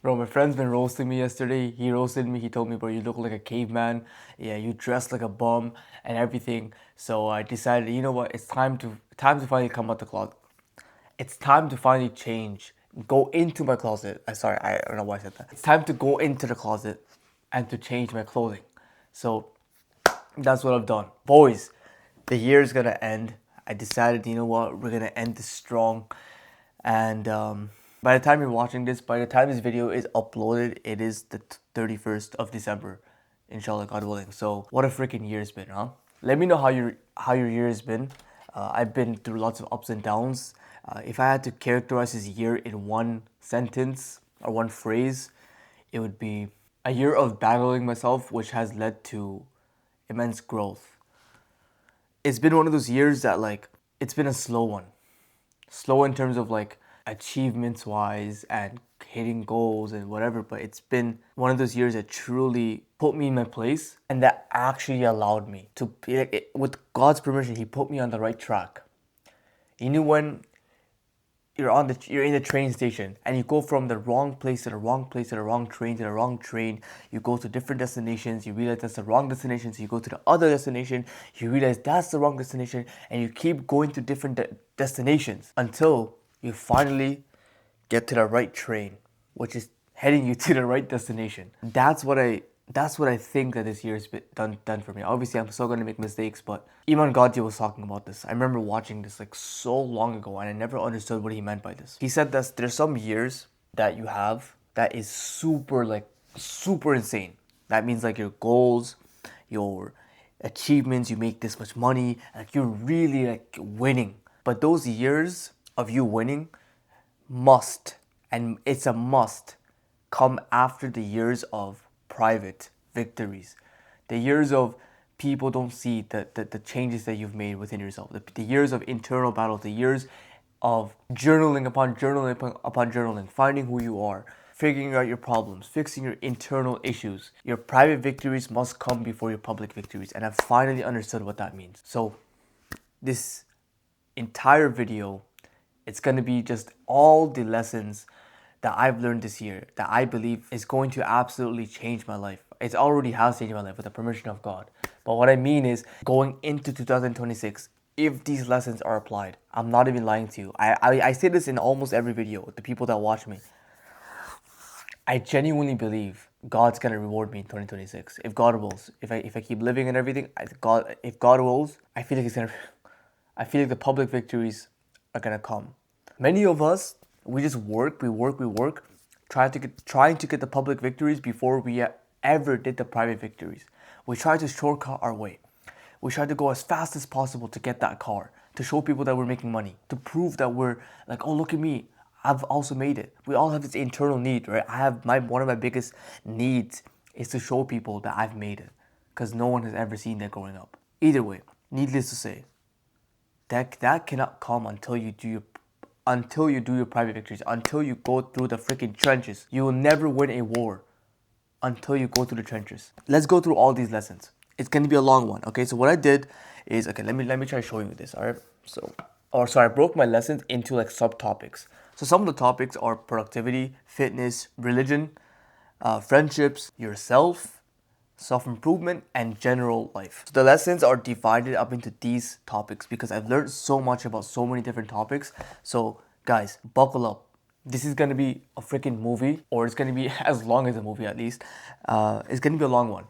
Bro, my friend's been roasting me yesterday. He roasted me. He told me, bro, you look like a caveman. Yeah, you dress like a bum and everything. So I decided, you know what? It's time to finally come out the closet. It's time to finally change. Go into my closet. Sorry, I don't know why I said that. It's time to go into the closet and to change my clothing. So that's what I've done. Boys, the year's gonna end. I decided, you know what, we're gonna end this strong. And by the time you're watching this, by the time this video is uploaded, it is the 31st of December, inshallah, God willing. So what a freaking year it's been, huh? Let me know how your year has been. I've been through lots of ups and downs. If I had to characterize this year in one sentence or one phrase, it would be a year of battling myself, which has led to immense growth. It's been one of those years that, like, it's been a slow one. Slow in terms of, like, achievements wise and hitting goals and whatever, but it's been one of those years that truly put me in my place and that actually allowed me to be like, with God's permission, He put me on the right track. You knew when you're in the train station and you go from the wrong place to the wrong place to the wrong train to the wrong train. You go to different destinations, you realize that's the wrong destination, so you go to the other destination, you realize that's the wrong destination, and you keep going to different destinations until you finally get to the right train, which is heading you to the right destination. That's what I think that this year has been done for me. Obviously, I'm still gonna make mistakes, but Iman Gadzhi was talking about this. I remember watching this like so long ago, and I never understood what he meant by this. He said that there's some years that you have that is super insane. That means like your goals, your achievements, you make this much money, like you're really like winning. But those years of you winning must, and it's a must, come after the years of private victories, the years of people don't see the changes that you've made within yourself, the years of internal battles, the years of journaling upon journaling upon journaling, finding who you are, figuring out your problems, fixing your internal issues. Your private victories must come before your public victories, and I've finally understood what that means. So this entire video, it's going to be just all the lessons that I've learned this year that I believe is going to absolutely change my life. It already has changed my life with the permission of God. But what I mean is, going into 2026, if these lessons are applied, I'm not even lying to you. I say this in almost every video, the people that watch me. I genuinely believe God's gonna reward me in 2026 if God wills. If I keep living and everything, if God wills, I feel like it's gonna. I feel like the public victories are gonna come. Many of us, we just work, trying to get the public victories before we ever did the private victories. We try to shortcut our way. We try to go as fast as possible to get that car, to show people that we're making money, to prove that we're like, oh, look at me, I've also made it. We all have this internal need, right? I have one of my biggest needs is to show people that I've made it, because no one has ever seen that growing up. Either way, needless to say, that cannot come until you do your private victories, until you go through the freaking trenches. You will never win a war until you go through the trenches. Let's go through all these lessons. It's gonna be a long one. Okay, so what I did is, okay, let me try showing you this. All right, I broke my lessons into like subtopics. So some of the topics are productivity, fitness, religion, friendships, yourself, self-improvement, and general life. So the lessons are divided up into these topics because I've learned so much about so many different topics. So guys, buckle up. This is gonna be a freaking movie, or it's gonna be as long as a movie at least. It's gonna be a long one,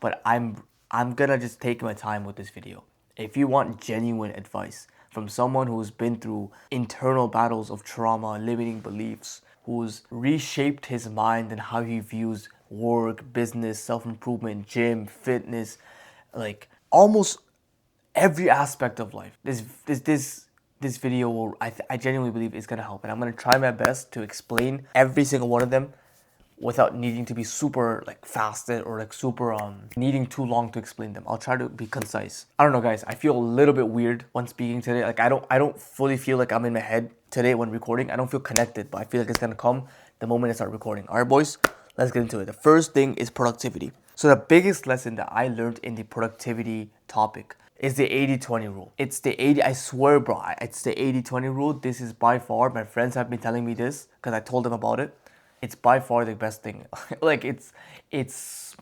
but I'm gonna just take my time with this video. If you want genuine advice from someone who's been through internal battles of trauma, limiting beliefs, who's reshaped his mind and how he views work, business, self-improvement, gym, fitness, like almost every aspect of life. This video will, I genuinely believe, is gonna help, and I'm gonna try my best to explain every single one of them without needing to be super like fasted or like super needing too long to explain them. I'll try to be concise. I don't know, guys. I feel a little bit weird when speaking today. Like I don't fully feel like I'm in my head today when recording. I don't feel connected, but I feel like it's gonna come the moment I start recording. All right, boys, let's get into it. The first thing is productivity. So the biggest lesson that I learned in the productivity topic is the 80-20 rule. It's the 80, I swear, bro, it's the 80-20 rule. This is by far, my friends have been telling me this because I told them about it. It's by far the best thing. Like it's you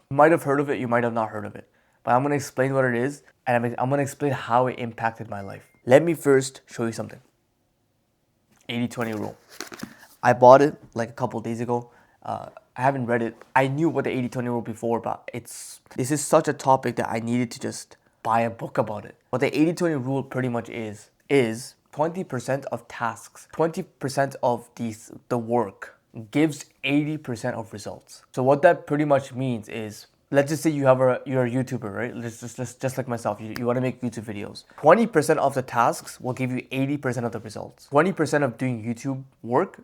might have heard of it, you might have not heard of it. But I'm gonna explain what it is, and I'm gonna explain how it impacted my life. Let me first show you something. 80-20 rule. I bought it like a couple days ago. I haven't read it. I knew about the 80-20 rule before, but this is such a topic that I needed to just buy a book about it. What the 80-20 rule pretty much is 20% of tasks, 20% of the work gives 80% of results. So what that pretty much means is, let's just say you're a YouTuber, right? Just like myself, you want to make YouTube videos. 20% of the tasks will give you 80% of the results. 20% of doing YouTube work,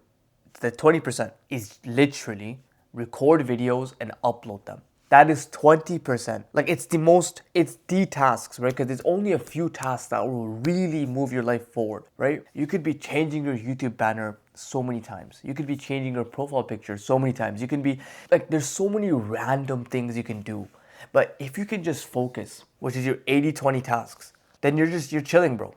the 20% is literally record videos and upload them. That is 20%. Like it's the tasks, right? Because there's only a few tasks that will really move your life forward, right? You could be changing your YouTube banner so many times. You could be changing your profile picture so many times. You can be like, there's so many random things you can do. But if you can just focus, which is your 80-20 tasks, then you're chilling, bro,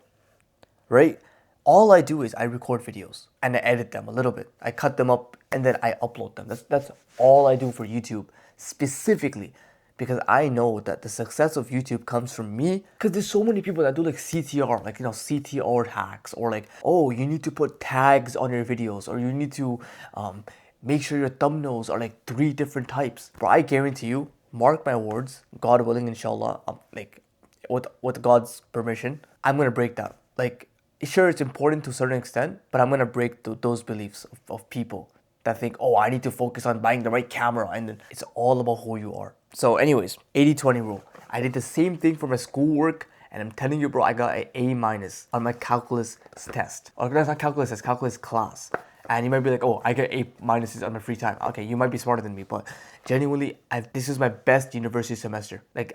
right? All I do is I record videos and I edit them a little bit. I cut them up and then I upload them. That's all I do for YouTube specifically, because I know that the success of YouTube comes from me. Because there's so many people that do like CTR, like CTR hacks, or like, oh, you need to put tags on your videos, or you need to make sure your thumbnails are like 3 different types. Bro, I guarantee you, mark my words, God willing, inshallah, like with God's permission, I'm gonna break that. Like, sure, it's important to a certain extent, but I'm gonna break those beliefs of people that think, oh, I need to focus on buying the right camera, and then it's all about who you are. So anyways, 80-20 rule. I did the same thing for my schoolwork, and I'm telling you, bro, I got an A- on my calculus test. Or that's not calculus test, calculus class. And you might be like, oh, I get A- on my free time. Okay, you might be smarter than me, but genuinely, this is my best university semester. Like,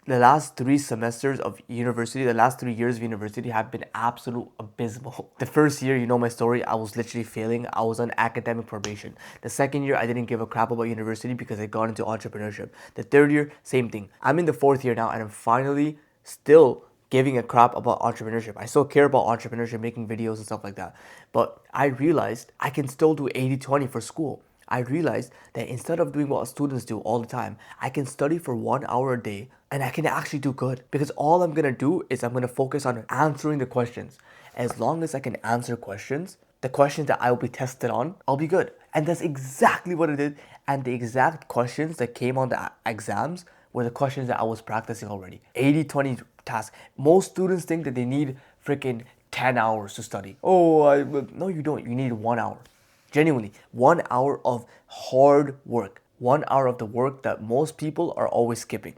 the last 3 semesters of university, the last 3 years of university have been absolute abysmal. The first year, you know my story, I was literally failing. I was on academic probation. The second year, I didn't give a crap about university because I got into entrepreneurship. The third year, same thing. I'm in the 4th year now, and I'm finally still giving a crap about entrepreneurship. I still care about entrepreneurship, making videos and stuff like that. But I realized I can still do 80-20 for school. I realized that instead of doing what students do all the time, I can study for 1 hour a day and I can actually do good. Because all I'm gonna do is I'm gonna focus on answering the questions. As long as I can answer questions, the questions that I will be tested on, I'll be good. And that's exactly what I did. And the exact questions that came on the exams were the questions that I was practicing already. 80-20 task. Most students think that they need freaking 10 hours to study. Oh, no, you don't. You need 1 hour. Genuinely, 1 hour of hard work. 1 hour of the work that most people are always skipping.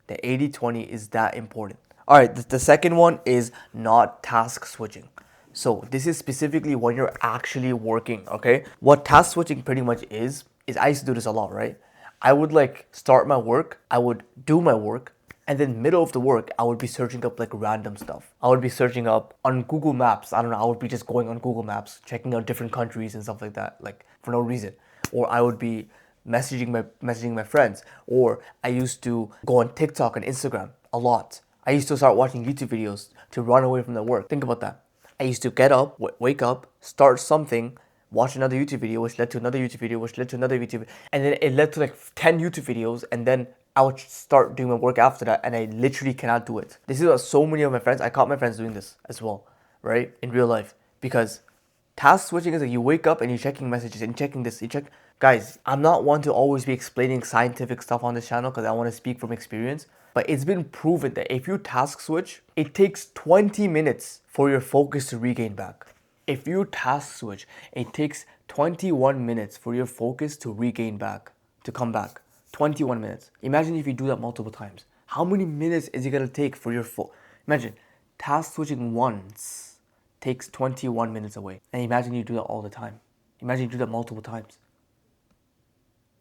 The 80-20 is that important. All right, the second one is not task switching. So this is specifically when you're actually working, okay? What task switching pretty much is I used to do this a lot, right? I would like start my work, I would do my work, and then middle of the work, I would be searching up like random stuff. I would be searching up on Google Maps. I don't know, I would be just going on Google Maps, checking out different countries and stuff like that, like for no reason. Or I would be messaging my friends. Or I used to go on TikTok and Instagram a lot. I used to start watching YouTube videos to run away from the work. Think about that. I used to get up, wake up, start something, watch another YouTube video, which led to another YouTube video, which led to another YouTube, and then it led to like 10 YouTube videos, and then I would start doing my work after that, and I literally cannot do it. This is what so many of my friends, I caught my friends doing this as well, right? In real life. Because task switching is like you wake up and you're checking messages and checking this, Guys, I'm not one to always be explaining scientific stuff on this channel because I want to speak from experience. But it's been proven that if you task switch, it takes 20 minutes for your focus to regain back. If you task switch, it takes 21 minutes for your focus to regain back, to come back. 21 minutes. Imagine if you do that multiple times. How many minutes is it going to take for your Imagine, task switching once takes 21 minutes away. And imagine you do that all the time. Imagine you do that multiple times.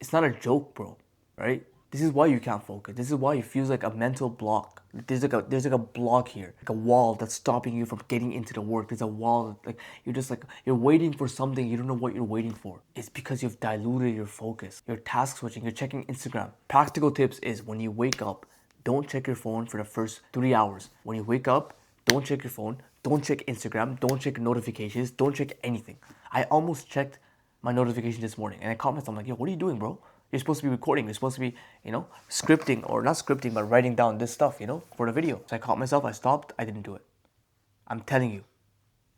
It's not a joke, bro, right? This is why you can't focus. This is why it feels like a mental block. There's like a block here, like a wall that's stopping you from getting into the work. There's a wall that, you're waiting for something. You don't know what you're waiting for. It's because you've diluted your focus. You're task switching. You're checking Instagram. Practical tips is when you wake up, don't check your phone for the first 3 hours. When you wake up, don't check your phone. Don't check Instagram. Don't check notifications. Don't check anything. I almost checked my notification this morning, and I caught myself. I'm like, yo, what are you doing, bro? You're supposed to be recording. You're supposed to be, scripting, or not scripting, but writing down this stuff, for the video. So I caught myself. I stopped. I didn't do it. I'm telling you.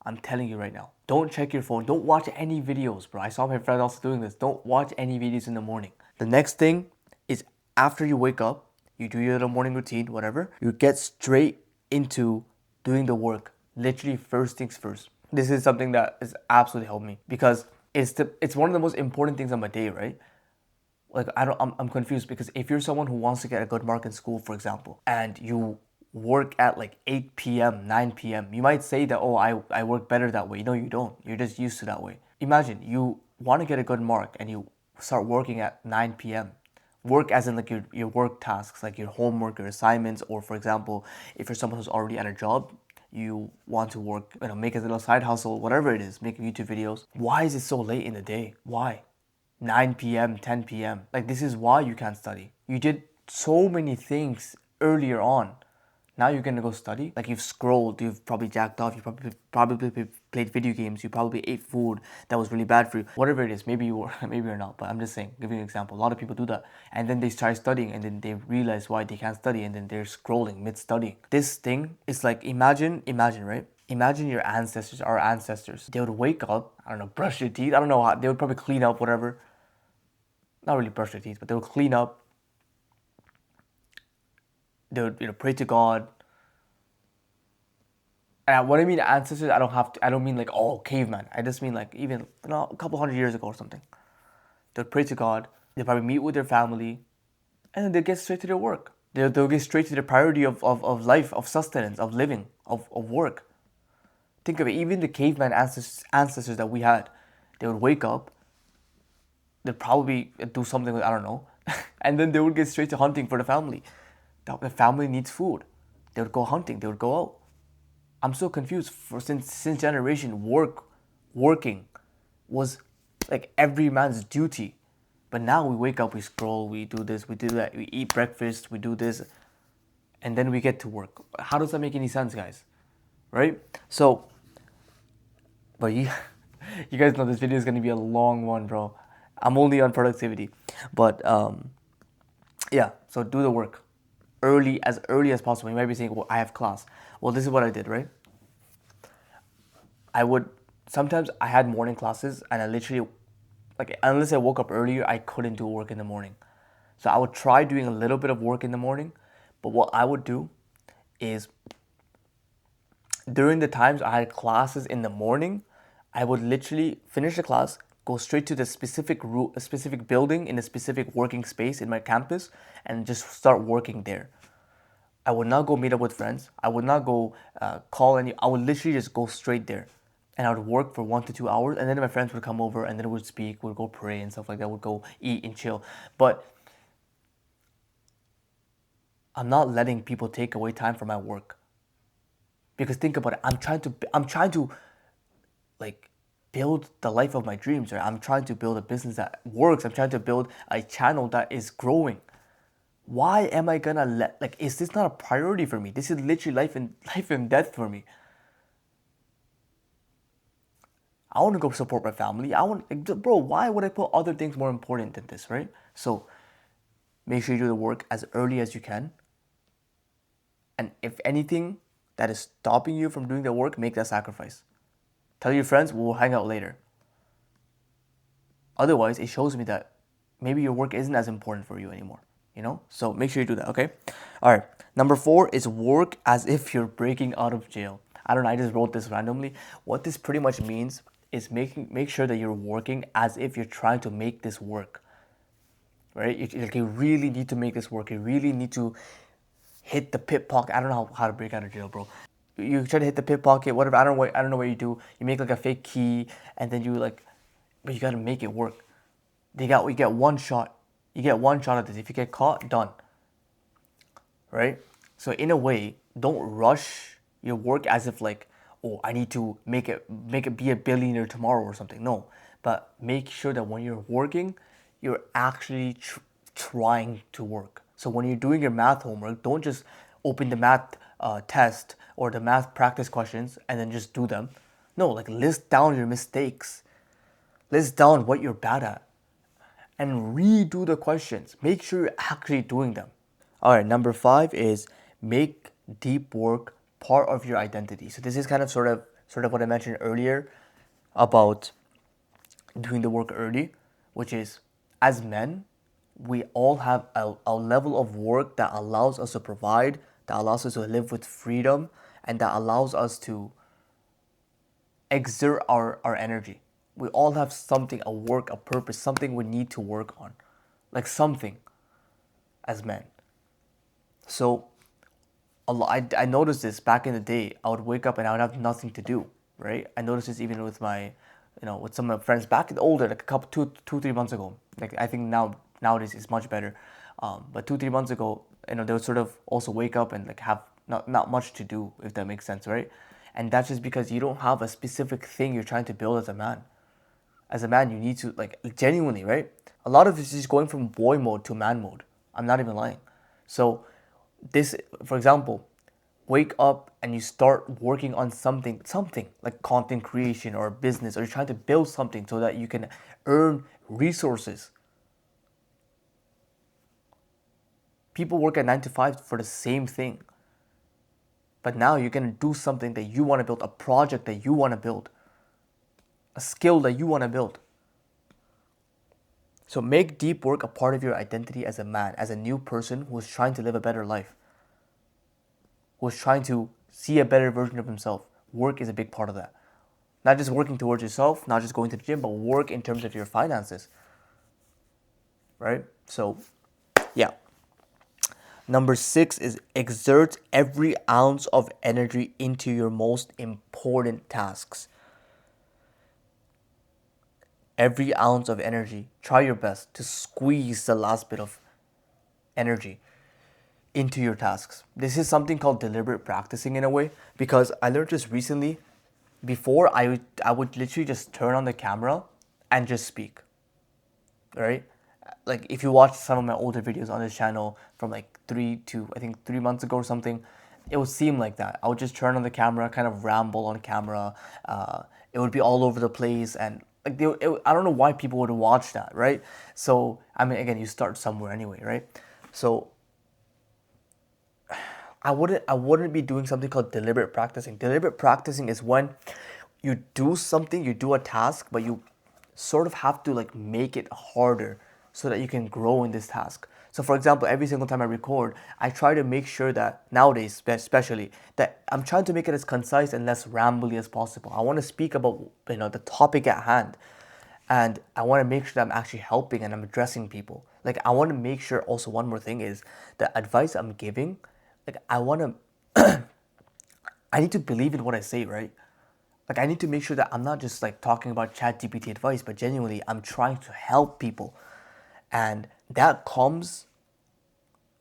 I'm telling you right now. Don't check your phone. Don't watch any videos, bro. I saw my friend also doing this. Don't watch any videos in the morning. The next thing is, after you wake up, you do your little morning routine, whatever, you get straight into doing the work. Literally first things first. This is something that has absolutely helped me, because it's one of the most important things on my day, right? Like, I'm confused, because if you're someone who wants to get a good mark in school, for example, and you work at like 8 p.m., 9 p.m., you might say that, oh, I work better that way. No, you don't. You're just used to that way. Imagine you want to get a good mark and you start working at 9 p.m. Work as in like your work tasks, like your homework, your assignments, or for example, if you're someone who's already at a job, you want to work, make a little side hustle, whatever it is, make YouTube videos. Why is it so late in the day? Why? 9 p.m., 10 p.m. Like, this is why you can't study. You did so many things earlier on. Now you're gonna go study? Like, you've scrolled, you've probably jacked off, you probably played video games, you probably ate food that was really bad for you. Whatever it is, maybe you were, maybe you're not, but I'm just saying, giving you an example. A lot of people do that. And then they start studying, and then they realize why they can't study, and then they're scrolling mid-studying. This thing is like, imagine, right? Imagine your ancestors, our ancestors. They would wake up, I don't know, brush their teeth. I don't know how, they would probably clean up, whatever. Not really brush their teeth, but they would clean up. They would, pray to God. And what I mean ancestors, I don't mean like, oh, caveman. I just mean like even, a couple hundred years ago or something. They'll pray to God. They'll probably meet with their family, and then they'll get straight to their work. They'll get straight to the priority of life, of sustenance, of living, of work. Think of it, even the caveman ancestors that we had, they would wake up, they'd probably do something, I don't know, and then they would get straight to hunting for the family. The family needs food. They would go hunting, they would go out. I'm so confused. Since generation, working was like every man's duty. But now we wake up, we scroll, we do this, we do that, we eat breakfast, we do this, and then we get to work. How does that make any sense, guys? Right? So, but you, you guys know this video is gonna be a long one, bro. I'm only on productivity, but yeah. So do the work as early as possible. You might be saying, "Well, I have class." Well, this is what I did, right? Sometimes I had morning classes, and I literally, like, unless I woke up earlier, I couldn't do work in the morning. So I would try doing a little bit of work in the morning, but what I would do is, during the times I had classes in the morning, I would literally finish the class, go straight to the a specific building in a specific working space in my campus, and just start working there. I would not go meet up with friends. I would not go call any. I would literally just go straight there, and I would work for 1 to 2 hours, and then my friends would come over, and then we'd speak, we'd go pray and stuff like that. We'd go eat and chill. But I'm not letting people take away time from my work. Because think about it, I'm trying to like build the life of my dreams, right? I'm trying to build a business that works. I'm trying to build a channel that is growing. Why am I gonna is this not a priority for me? This is literally life and death for me. I want to go support my family. Bro, why would I put other things more important than this, right? So make sure you do the work as early as you can. And if anything that is stopping you from doing the work, make that sacrifice. Tell your friends, we'll hang out later. Otherwise, it shows me that maybe your work isn't as important for you anymore, So make sure you do that, okay? All right. Number 4 is work as if you're breaking out of jail. I don't know, I just wrote this randomly. What this pretty much means is make sure that you're working as if you're trying to make this work, right? You really need to make this work. You really need to hit the pit pocket. I don't know how to break out of jail, bro. You try to hit the pit pocket, whatever. I don't know what you do. You make like a fake key, and then but you gotta make it work. You get one shot. You get one shot at this. If you get caught, done. Right? So in a way, don't rush your work as if like, oh, I need to make it be a billionaire tomorrow or something. No, but make sure that when you're working, you're actually trying to work. So when you're doing your math homework, don't just open the math test or the math practice questions and then just do them. No, like list down your mistakes. List down what you're bad at and redo the questions. Make sure you're actually doing them. All right, number 5 is make deep work part of your identity. So this is kind of sort of what I mentioned earlier about doing the work early, which is as men, we all have a level of work that allows us to provide, that allows us to live with freedom, and that allows us to exert our energy. We all have something, a work, a purpose, something we need to work on, like something as men. So I noticed this back in the day. I would wake up and I would have nothing to do, right? I noticed this even with my, with some of my friends back in the older, like a couple, 3 months ago. Like I think nowadays it's much better. But 3 months ago, they would sort of also wake up and like have not much to do, if that makes sense, right? And that's just because you don't have a specific thing you're trying to build as a man. As a man, you need to like genuinely, right? A lot of this is going from boy mode to man mode. I'm not even lying. So this, for example, wake up and you start working on something like content creation or business, or you're trying to build something so that you can earn resources. People work at 9 to 5 for the same thing. But now you're going to do something that you want to build, a project that you want to build, a skill that you want to build. So make deep work a part of your identity as a man, as a new person who is trying to live a better life, who is trying to see a better version of himself. Work is a big part of that. Not just working towards yourself, not just going to the gym, but work in terms of your finances. Right? So, yeah. Number 6 is exert every ounce of energy into your most important tasks. Every ounce of energy. Try your best to squeeze the last bit of energy into your tasks. This is something called deliberate practicing in a way, because I learned this recently. Before, I would literally just turn on the camera and just speak, right? Like if you watch some of my older videos on this channel from like 3 months ago or something, it would seem like that. I would just turn on the camera, kind of ramble on camera. It would be all over the place, and like I don't know why people would watch that, right? So I mean, again, you start somewhere anyway, right? So I wouldn't be doing something called deliberate practicing. Deliberate practicing is when you do something, you do a task, but you sort of have to like make it harder so that you can grow in this task. So for example, every single time I record, I try to make sure that nowadays, especially, that I'm trying to make it as concise and less rambly as possible. I want to speak about the topic at hand, and I want to make sure that I'm actually helping and I'm addressing people. Like I want to make sure also one more thing is the advice I'm giving, like I need to believe in what I say, right? Like I need to make sure that I'm not just like talking about ChatGPT advice, but genuinely I'm trying to help people. And that comes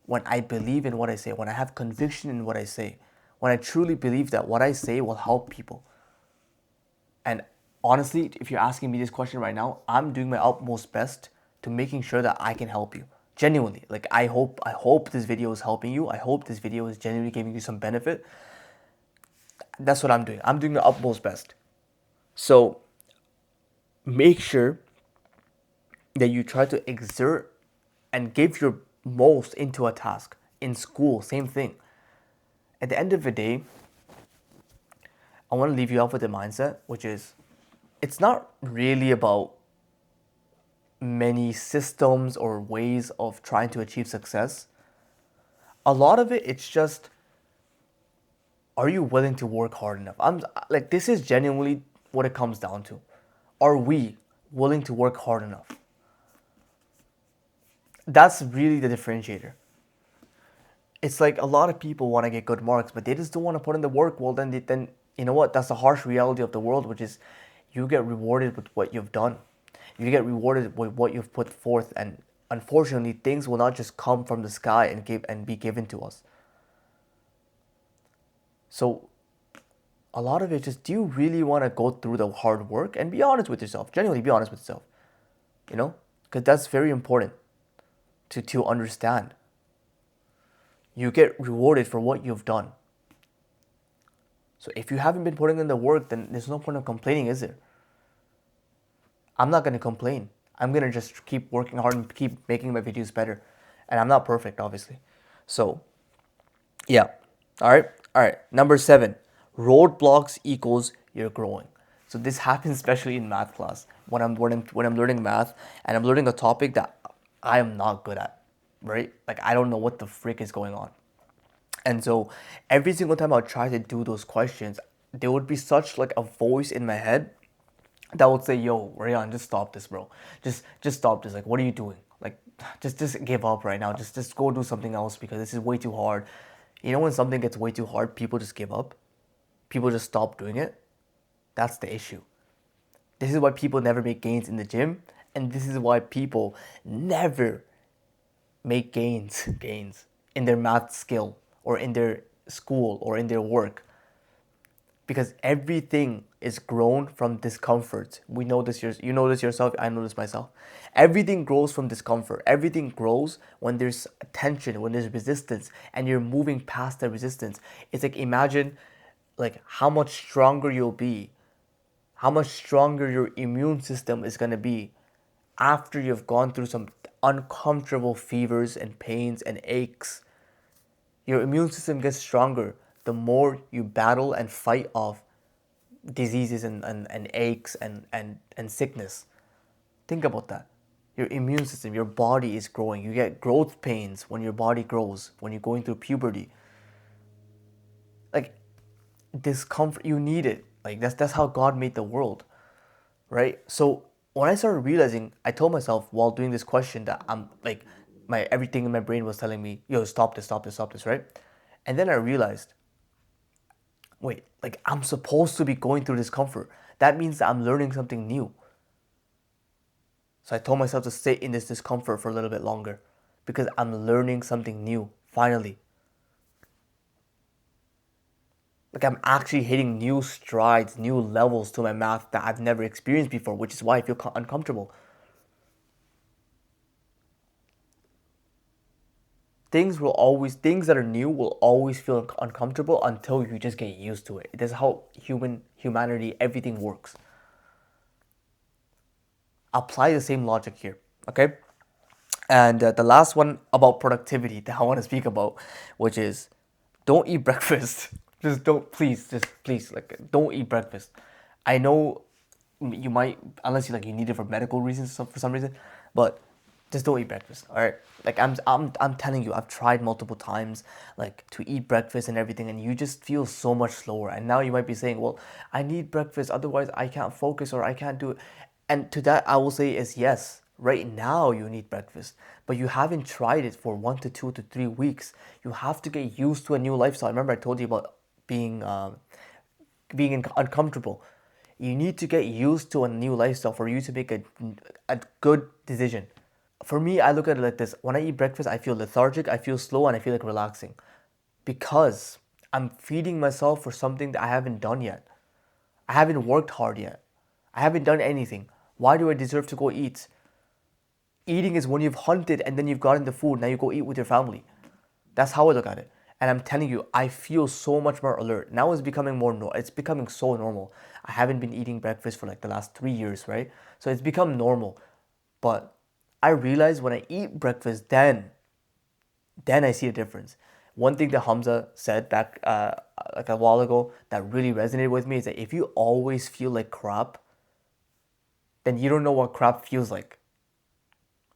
when I believe in what I say, when I have conviction in what I say, when I truly believe that what I say will help people. And honestly, if you're asking me this question right now, I'm doing my utmost best to making sure that I can help you. Genuinely. Like I hope this video is helping you. I hope this video is genuinely giving you some benefit. That's what I'm doing. I'm doing the utmost best. So make sure that you try to exert and give your most into a task. In school, same thing. At the end of the day, I want to leave you off with a mindset, which is it's not really about many systems or ways of trying to achieve success. A lot of it, it's just, are you willing to work hard enough? I'm like, this is genuinely what it comes down to. Are we willing to work hard enough? That's really the differentiator. It's like a lot of people want to get good marks, but they just don't want to put in the work. Well, then you know what? That's the harsh reality of the world, which is you get rewarded with what you've done. You get rewarded with what you've put forth, and unfortunately, things will not just come from the sky and be given to us. So a lot of it just, do you really want to go through the hard work? And be honest with yourself. Genuinely be honest with yourself. Because that's very important to understand. You get rewarded for what you've done. So if you haven't been putting in the work, then there's no point of complaining, is there? I'm not gonna complain. I'm gonna just keep working hard and keep making my videos better. And I'm not perfect, obviously. So yeah. All right. All right. Number 7, roadblocks equals you're growing. So this happens especially in math class when I'm learning math and I'm learning a topic that I am not good at, right? Like I don't know what the frick is going on. And so every single time I would try to do those questions, there would be such like a voice in my head that would say, "Yo, Rayan, just stop this, bro. Just stop this. Like, what are you doing? Like, just give up right now. Just go do something else because this is way too hard." You know, when something gets way too hard, people just give up. People just stop doing it. That's the issue. This is why people never make gains in the gym, and this is why people never make gains in their math skill or in their school or in their work, because everything is grown from discomfort. We know this, you know this yourself, I know this myself. Everything grows from discomfort. Everything grows when there's tension, when there's resistance, and you're moving past the resistance. It's like, imagine like how much stronger you'll be, how much stronger your immune system is going to be after you've gone through some uncomfortable fevers and pains and aches. Your immune system gets stronger the more you battle and fight off diseases and aches and sickness. Think about that. Your immune system, your body is growing. You get growth pains when your body grows, when you're going through puberty. Like, discomfort, you need it. Like, that's how God made the world, right? So when I started realizing, I told myself while doing this question that I'm like, my everything in my brain was telling me, "Yo, stop this, stop this, stop this," right? And then I realized, wait, like I'm supposed to be going through discomfort. That means that I'm learning something new. So I told myself to sit in this discomfort for a little bit longer because I'm learning something new, finally. Like I'm actually hitting new strides, new levels to my math that I've never experienced before, which is why I feel uncomfortable. Things that are new will always feel uncomfortable until you just get used to it. That's how humanity, everything works. Apply the same logic here, okay? And the last one about productivity that I want to speak about, which is don't eat breakfast. Just don't, please, just please, like, don't eat breakfast. I know you might, unless you need it for medical reasons for some reason, but just don't eat breakfast. All right, like I'm telling you, I've tried multiple times like to eat breakfast and everything, and you just feel so much slower. And now you might be saying, well, I need breakfast, otherwise I can't focus or I can't do it. And to that, I will say is yes. Right now, you need breakfast, but you haven't tried it for 1 to 2 to 3 weeks. You have to get used to a new lifestyle. Remember, I told you about being uncomfortable. You need to get used to a new lifestyle for you to make a good decision. For me, I look at it like this. When I eat breakfast, I feel lethargic, I feel slow, and I feel like relaxing because I'm feeding myself for something that I haven't done yet. I haven't worked hard yet. I haven't done anything. Why do I deserve to go eat? Eating is when you've hunted and then you've gotten the food, now you go eat with your family. That's how I look at it. And I'm telling you, I feel so much more alert. Now it's becoming it's becoming so normal. I haven't been eating breakfast for like the last 3 years, right? So it's become normal. But I realize when I eat breakfast, then I see a difference. One thing that Hamza said back like a while ago that really resonated with me is that if you always feel like crap, then you don't know what crap feels like,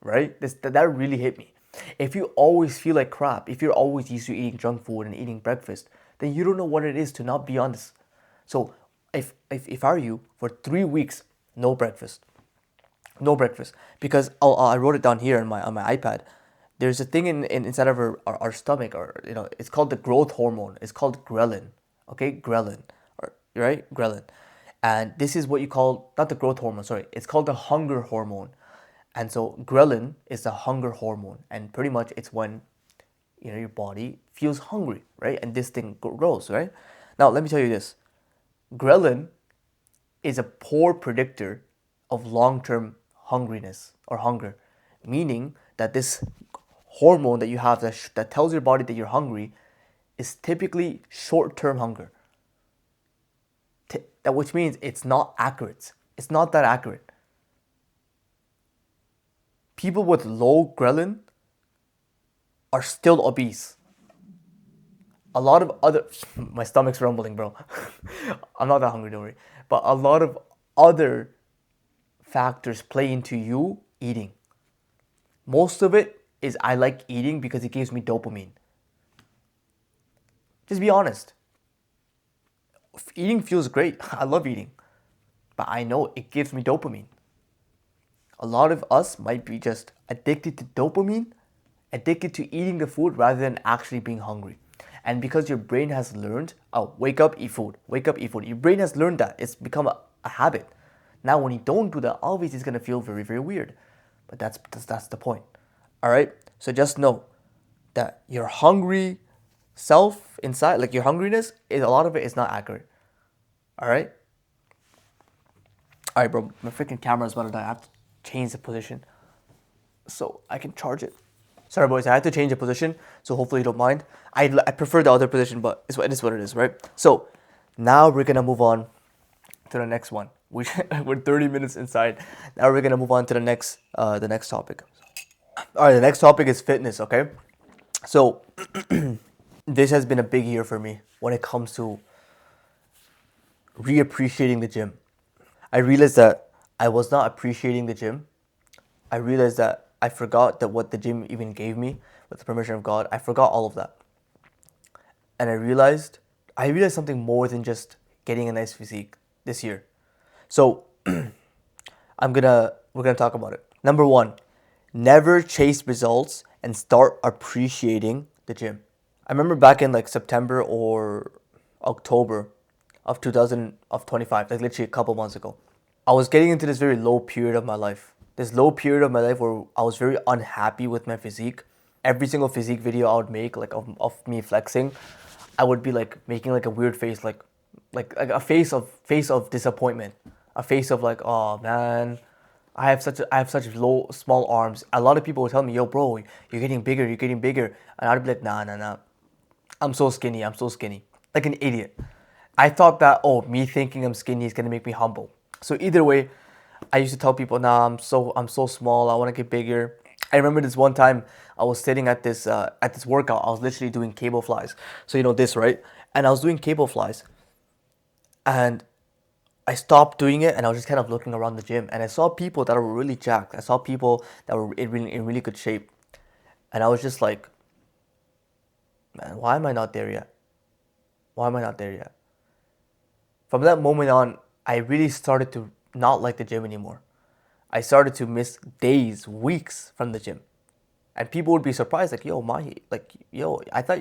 right? That really hit me. If you always feel like crap, if you're always used to eating junk food and eating breakfast, then you don't know what it is to not be honest. So if I were you, for 3 weeks, no breakfast, no breakfast, because I wrote it down here on my iPad. There's a thing in inside of our stomach, or it's called the growth hormone. It's called ghrelin. Okay, ghrelin, or right, ghrelin, and this is what you call, not the growth hormone. Sorry, it's called the hunger hormone. And so ghrelin is the hunger hormone, and pretty much it's when your body feels hungry, right? And this thing grows, right? Now let me tell you this: ghrelin is a poor predictor of long-term hungriness or hunger, meaning that this hormone that you have that tells your body that you're hungry is typically short-term hunger. Which means it's not accurate. It's not that accurate. people with low ghrelin are still obese. A lot of other, my stomach's rumbling, bro. I'm not that hungry, don't worry. But a lot of other factors play into you eating. Most of it is I like eating because it gives me dopamine. Just be honest. Eating feels great. I love eating. But I know it gives me dopamine. A lot of us might be just addicted to dopamine, addicted to eating the food rather than actually being hungry. And because your brain has learned, oh, wake up, eat food, wake up, eat food. Your brain has learned that. It's become a habit. Now, when you don't do that, obviously it's going to feel very, very weird. But that's the point. All right? So just know that your hungry self inside, like your hungriness, is a lot of it is not accurate. All right? All right, bro. My freaking camera is about to die. I have to change the position so I can charge it. Sorry, boys. I had to change the position, so hopefully you don't mind. I prefer the other position, but it is what it is, right? So now we're gonna move on to the next one. We're 30 minutes inside. Now we're gonna move on to the next topic. All right, the next topic is fitness. Okay, so this has been a big year for me when it comes to reappreciating the gym. I realized that I was not appreciating the gym. I realized that I forgot that what the gym even gave me, with the permission of God. I forgot all of that. And I realized something more than just getting a nice physique this year. So we're gonna talk about it. Number one, never chase results and start appreciating the gym. I remember back in like September or October of 2025, like literally a couple months ago, I was getting into this very low period of my life. This low period of my life where I was very unhappy with my physique. Every single physique video I would make, like of me flexing, I would be like making like a weird face, like a face of disappointment, a face of like, oh man, I have such small arms. A lot of people would tell me, yo, bro, you're getting bigger, and I'd be like, nah, I'm so skinny, like an idiot. I thought that, oh, me thinking I'm skinny is gonna make me humble. So either way, I used to tell people, nah, I'm so small, I want to get bigger. I remember this one time I was sitting at this workout. I was literally doing cable flies. So you know this, right? And I was doing cable flies, and I stopped doing it, and I was just kind of looking around the gym, and I saw people that were really jacked. I saw people that were in really good shape, and I was just like, man, why am I not there yet? Why am I not there yet? From that moment on, I really started to not like the gym anymore. I started to miss days, weeks from the gym. And people would be surprised, like, yo, Mahi, like, yo, I thought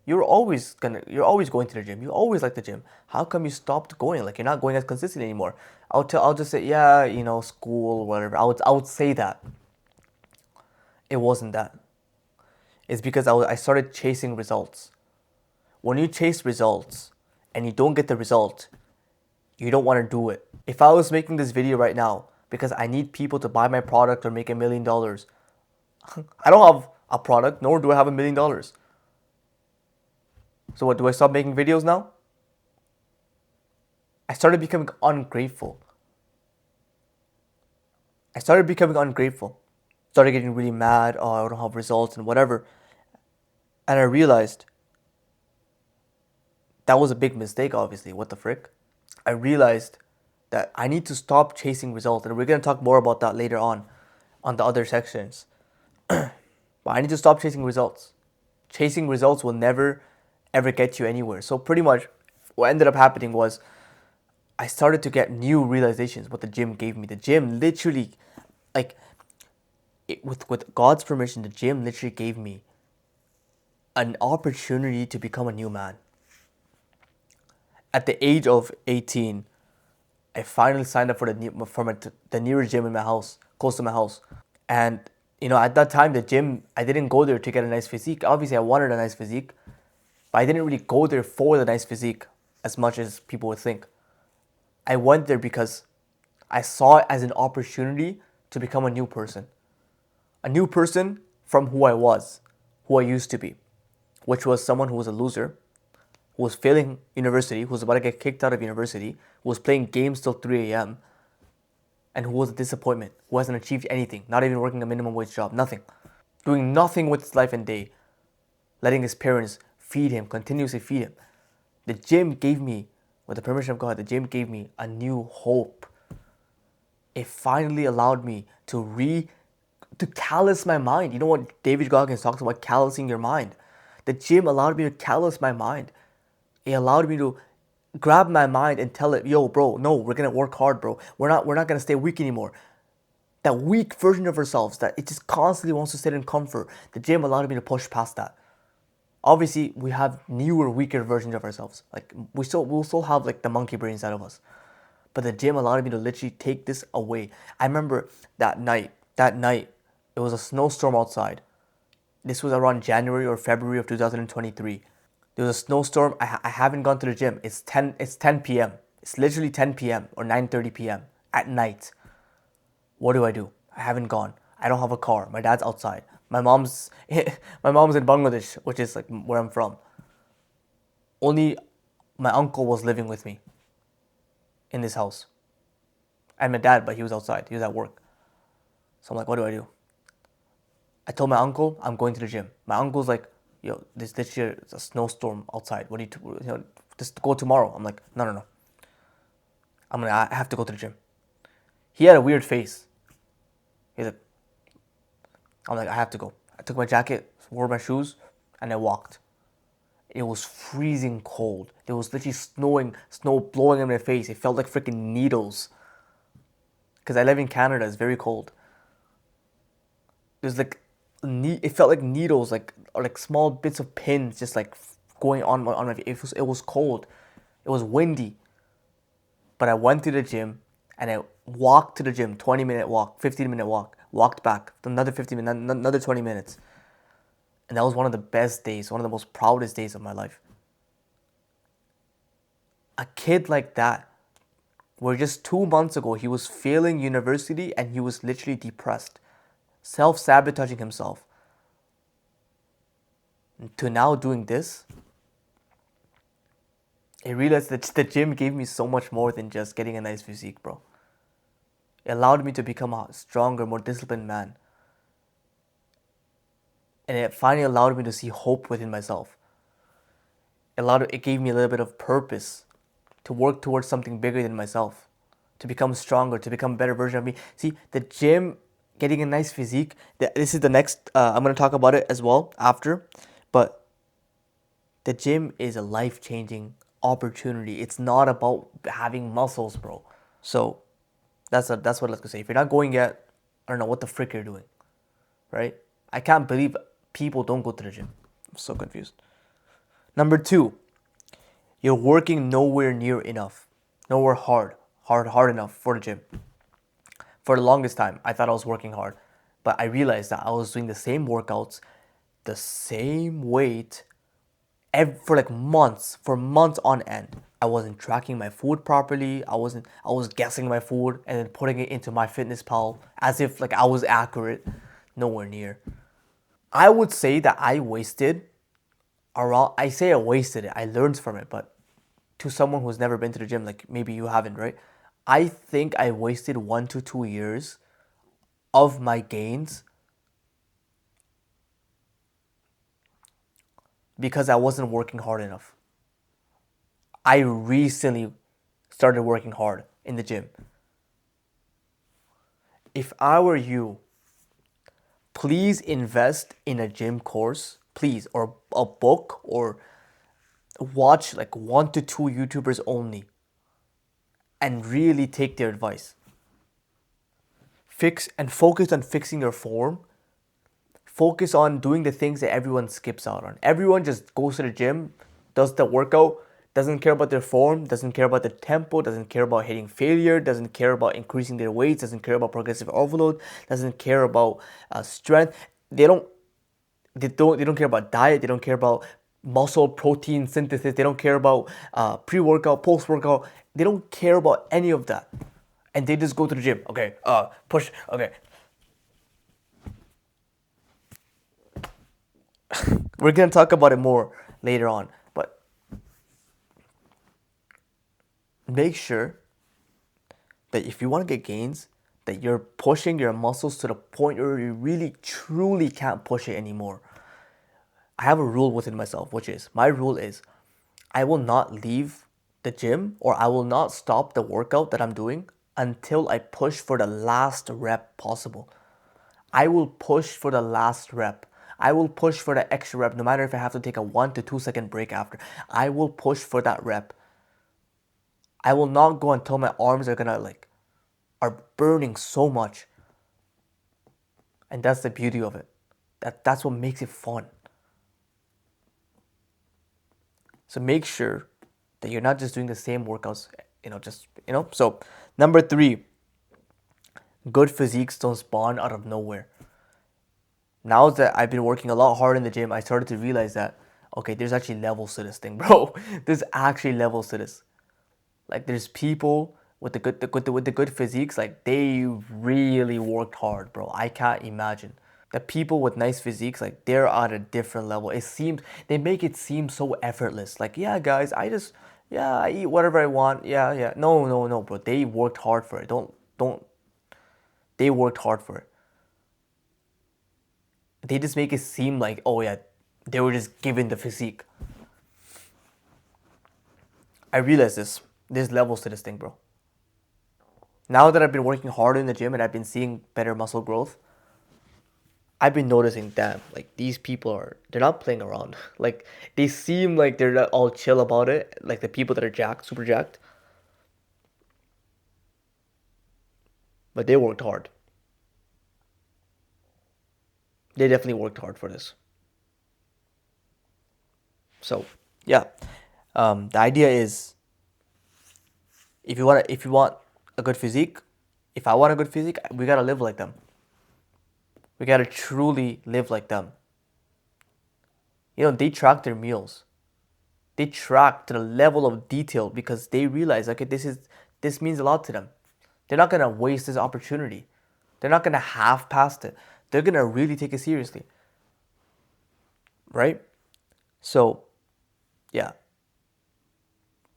you're always going to the gym. You always like the gym. How come you stopped going? Like, you're not going as consistent anymore. I'll just say, yeah, you know, school or whatever. I would say that. It wasn't that. It's because I started chasing results. When you chase results and you don't get the result, you don't want to do it. If I was making this video right now because I need people to buy my product or make $1 million, I don't have a product, nor do I have $1 million. So what, do I stop making videos now? I started becoming ungrateful. Started getting really mad, oh, I don't have results and whatever. And I realized that was a big mistake, obviously. What the frick? I realized that I need to stop chasing results. And we're going to talk more about that later on the other sections. But I need to stop chasing results. Chasing results will never, ever get you anywhere. So pretty much what ended up happening was I started to get new realizations what the gym gave me. The gym literally, like, with God's permission, the gym literally gave me an opportunity to become a new man. At the age of 18, I finally signed up for the nearest gym in my house, close to my house. And, you know, at that time, the gym, I didn't go there to get a nice physique. Obviously, I wanted a nice physique, but I didn't really go there for the nice physique as much as people would think. I went there because I saw it as an opportunity to become a new person. A new person from who I was, who I used to be, which was someone who was a loser, who was failing university, who was about to get kicked out of university, who was playing games till 3 a.m. and who was a disappointment, who hasn't achieved anything, not even working a minimum wage job, nothing. Doing nothing with his life and day, letting his parents feed him, continuously feed him. The gym gave me, with the permission of God, the gym gave me a new hope. It finally allowed me to callous my mind. You know what David Goggins talks about, callousing your mind. The gym allowed me to callous my mind. It allowed me to grab my mind and tell it, yo, bro, no, we're gonna work hard, bro. We're not gonna stay weak anymore. That weak version of ourselves that it just constantly wants to sit in comfort. The gym allowed me to push past that. Obviously, we have newer, weaker versions of ourselves. Like we'll still have like the monkey brain inside of us. But the gym allowed me to literally take this away. I remember that night. It was a snowstorm outside. This was around January or February of 2023. There was a snowstorm. I haven't gone to the gym. It's 10 p.m. It's literally 10 p.m. or 9:30 p.m. at night. What do? I haven't gone. I don't have a car. My dad's outside. My mom's my mom's in Bangladesh, which is like where I'm from. Only my uncle was living with me in this house. And my dad, but he was outside. He was at work. So I'm like, what do? I told my uncle I'm going to the gym. My uncle's like, yo, this year it's a snowstorm outside. What do just go tomorrow? I'm like, no. I have to go to the gym. He had a weird face. He's like, I'm like, I have to go. I took my jacket, wore my shoes, and I walked. It was freezing cold. There was literally snow blowing in my face. It felt like freaking needles. Because I live in Canada, it's very cold. There's like, it felt like needles, or like small bits of pins, just like going on my face. It was cold. It was windy. But I went to the gym and I walked to the gym, 20-minute walk, 15-minute walk, walked back, another 15 minutes, another 20 minutes. And that was one of the best days, one of the most proudest days of my life. A kid like that, where just 2 months ago he was failing university and he was literally depressed, self-sabotaging himself, to now doing this, I realized that the gym gave me so much more than just getting a nice physique, bro. It allowed me to become a stronger, more disciplined man. And it finally allowed me to see hope within myself. It gave me a little bit of purpose to work towards something bigger than myself, to become stronger, to become a better version of me. See, the gym, getting a nice physique, this is the next, I'm going to talk about it as well after, but the gym is a life-changing opportunity. It's not about having muscles, bro. So that's what I was gonna say. If you're not going yet, I don't know what the frick you're doing, right? I can't believe people don't go to the gym. I'm so confused. Number 2, you're working nowhere near enough, nowhere hard enough for the gym. For the longest time, I thought I was working hard, but I realized that I was doing the same workouts, the same weight, for months on end. I wasn't tracking my food properly. I was guessing my food and then putting it into MyFitnessPal as if like I was accurate. Nowhere near. I would say that I wasted it. I learned from it, but to someone who's never been to the gym, like maybe you haven't, right? I think I wasted 1 to 2 years of my gains because I wasn't working hard enough. I recently started working hard in the gym. If I were you, please invest in a gym course, please, or a book, or watch like 1 to 2 YouTubers only and really take their advice. Focus on fixing your form. Focus on doing the things that everyone skips out on. Everyone just goes to the gym, does the workout, doesn't care about their form, doesn't care about the tempo, doesn't care about hitting failure, doesn't care about increasing their weights, doesn't care about progressive overload, doesn't care about strength. They don't care about diet. They don't care about muscle protein synthesis. They don't care about pre-workout, post-workout. They don't care about any of that, and they just go to the gym. Okay, push. Okay. We're gonna talk about it more later on, but make sure that if you want to get gains, that you're pushing your muscles to the point where you really truly can't push it anymore. I have a rule within myself, which is my rule is I will not leave the gym or I will not stop the workout that I'm doing until I push for the last rep possible. I will push for the last rep. I will push for the extra rep, no matter if I have to take a 1 to 2 second break after. I will push for that rep. I will not go until my arms are burning so much. And that's the beauty of it. That's what makes it fun. So make sure that you're not just doing the same workouts, So number 3, good physiques don't spawn out of nowhere. Now that I've been working a lot hard in the gym, I started to realize that, okay, there's actually levels to this thing, bro. There's actually levels to this. Like there's people with the good physiques, like they really worked hard, bro. I can't imagine. The people with nice physiques, like they're at a different level. They make it seem so effortless. Like, yeah, guys, I eat whatever I want. Yeah. No, bro. They worked hard for it. They worked hard for it. They just make it seem like, oh yeah, they were just given the physique. I realize there's levels to this thing, bro. Now that I've been working hard in the gym and I've been seeing better muscle growth, I've been noticing, damn, like these people they're not playing around. Like they seem like they're not all chill about it. Like the people that are jacked, super jacked. But they worked hard. They definitely worked hard for this. So yeah, the idea is if you want a good physique, if I want a good physique, we gotta live like them. We gotta truly live like them. They track their meals. They track to the level of detail because they realize, okay, this means a lot to them. They're not gonna waste this opportunity. They're not gonna half past it. They're gonna really take it seriously. Right? So, yeah.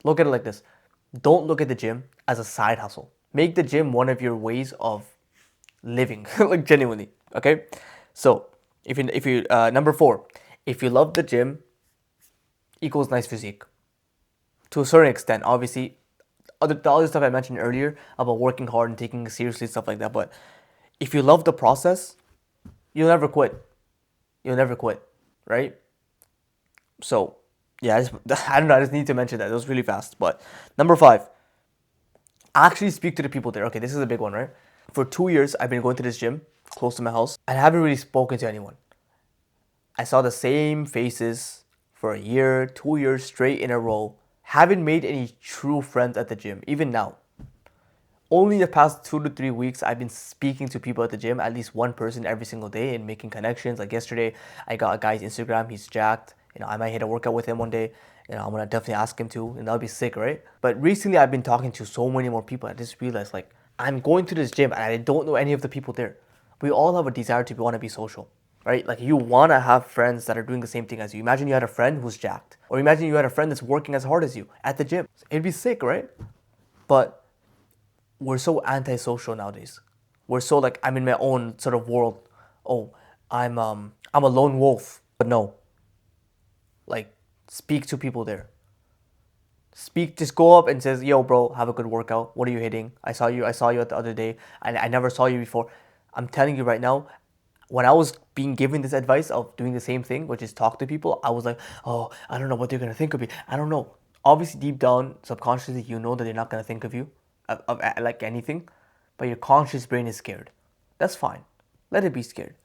Look at it like this. Don't look at the gym as a side hustle. Make the gym one of your ways of living, like genuinely. Okay? So, if you number 4, if you love the gym equals nice physique. To a certain extent, obviously, the other stuff I mentioned earlier about working hard and taking it seriously, stuff like that. But if you love the process, you'll never quit. You'll never quit, right? So, yeah, I don't know. I just need to mention that. It was really fast. But number 5, actually speak to the people there. Okay, this is a big one, right? For 2 years, I've been going to this gym close to my house and I haven't really spoken to anyone. I saw the same faces for a year, 2 years straight in a row. Haven't made any true friends at the gym, even now. Only the past 2 to 3 weeks, I've been speaking to people at the gym, at least one person every single day, and making connections. Like yesterday, I got a guy's Instagram. He's jacked. I might hit a workout with him one day. I'm gonna definitely ask him to, and that'll be sick, right? But recently, I've been talking to so many more people. I just realized, like, I'm going to this gym and I don't know any of the people there. We all have a desire to want to be social, right? Like you want to have friends that are doing the same thing as you. Imagine you had a friend who's jacked, or imagine you had a friend that's working as hard as you at the gym. It'd be sick, right? But we're so antisocial nowadays. We're so like, I'm in my own sort of world. Oh, I'm a lone wolf. But no, like speak to people there. Just go up and says, yo, bro, have a good workout. What are you hitting? I saw you the other day, and I never saw you before. I'm telling you right now, when I was being given this advice of doing the same thing, which is talk to people, I was like, oh, I don't know what they're gonna think of me. I don't know. Obviously, deep down, subconsciously, you know that they're not gonna think of you of like anything, but your conscious brain is scared. That's fine. Let it be scared.